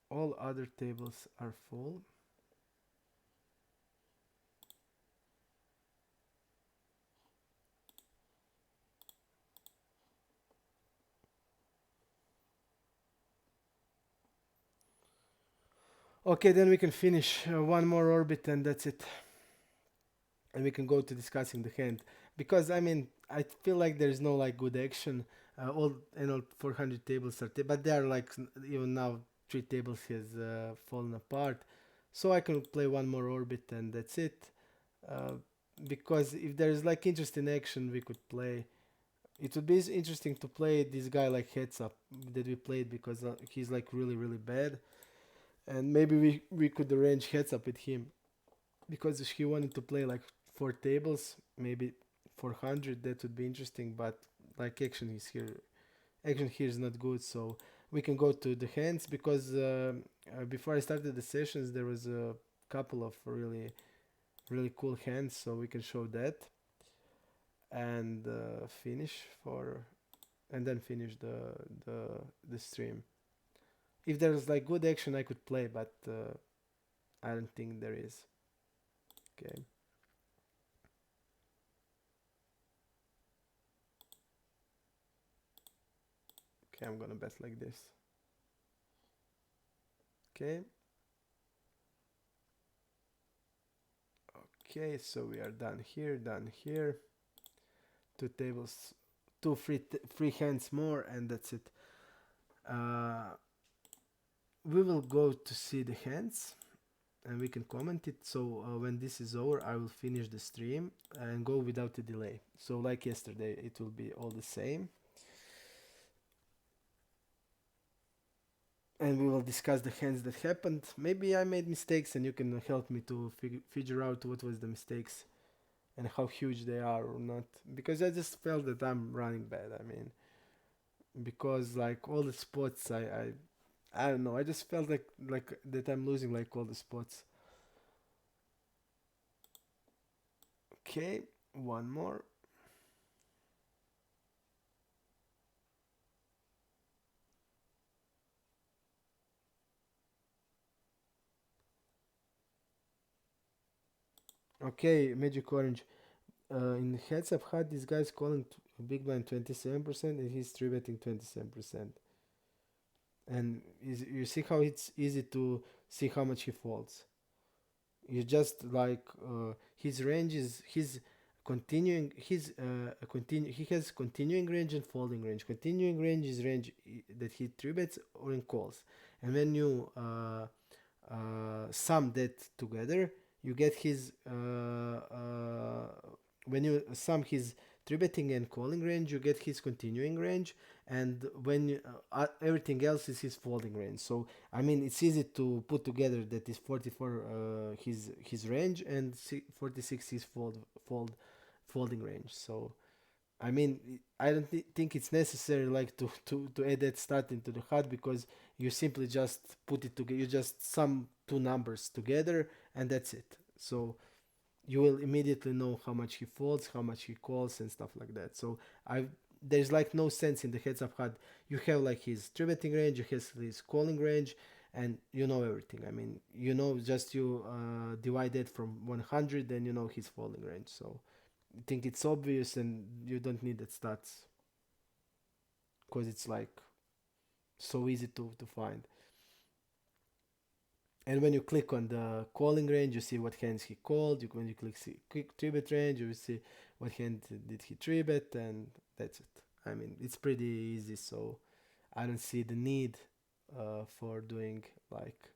All other tables are full. Okay, then we can finish one more orbit and that's it. And we can go to discussing the hand. Because I mean, I feel like there's no like good action. All 400 tables are, but they are like even now 3 tables has fallen apart. So I can play one more orbit and that's it. Uh, because if there's like interesting action, we could play. It would be interesting to play this guy like heads up that we played because he's like really bad, and maybe we could arrange heads up with him because if he wanted to play like 4 tables, maybe 400, that would be interesting. But like action here is not good, so we can go to the hands because before I started the sessions, there was a couple of really cool hands, so we can show that and finish for and then finish the stream. If there's like good action, I could play, but I don't think there is. Okay. Okay, I'm gonna bet like this. Okay. Okay, so we are done here, done here. 2 tables, two free hands more, and that's it. Uh, we will go to see the hands, and we can comment it. So when this is over, I will finish the stream and go without a delay. So like yesterday, it will be all the same. And we will discuss the hands that happened. Maybe I made mistakes and you can help me to figure out what was the mistakes and how huge they are or not. Because I just felt that I'm running bad. I mean, because like all the spots, I don't know. I just felt like that I'm losing like all the spots. Okay, one more. Okay, Magic Orange. In the heads I've had this guy's calling big blind 27% and he's 3 betting 27%. And you see how it's easy to see how much he folds. You just like his range is his continuing his continue he has continuing range and folding range. Continuing range is range that he 3 bets or in calls. And when you sum that together, you get his when you sum his 3 betting and calling range, you get his continuing range, and when everything else is his folding range. So I mean, it's easy to put together that is 44 his range and 46 his folding range. So I mean, I don't think it's necessary like to add that stat into the HUD because you simply just put it together. You just sum two numbers together and that's it. So you will immediately know how much he folds, how much he calls, and stuff like that. So I there's like no sense in the heads up HUD. You have like his three betting range, you have his calling range, and you know everything. I mean, you know, just you divide it from 100, then you know his folding range. So I think it's obvious and you don't need that stats because it's like so easy to find. And when you click on the calling range, you see what hands he called. When you click three bet range, you will see what hand did he three bet, and that's it. I mean, it's pretty easy, so I don't see the need for doing like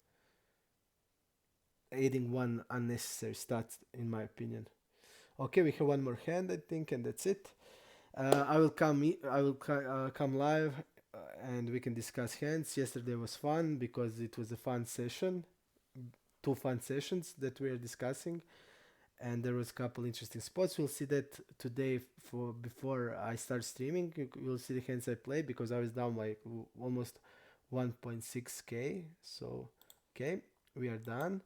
adding one unnecessary stat, in my opinion. Okay, we have one more hand, I think, and that's it. I will come. I will come live, and we can discuss hands. Yesterday was fun because it was a fun session, two fun sessions that we are discussing, and there was a couple interesting spots. We'll see that today for before I start streaming. You'll see the hands I played because I was down like almost 1.6k. So okay, we are done.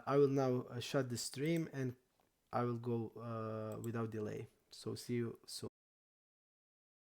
I will now shut the stream and I will go without delay. So see you soon.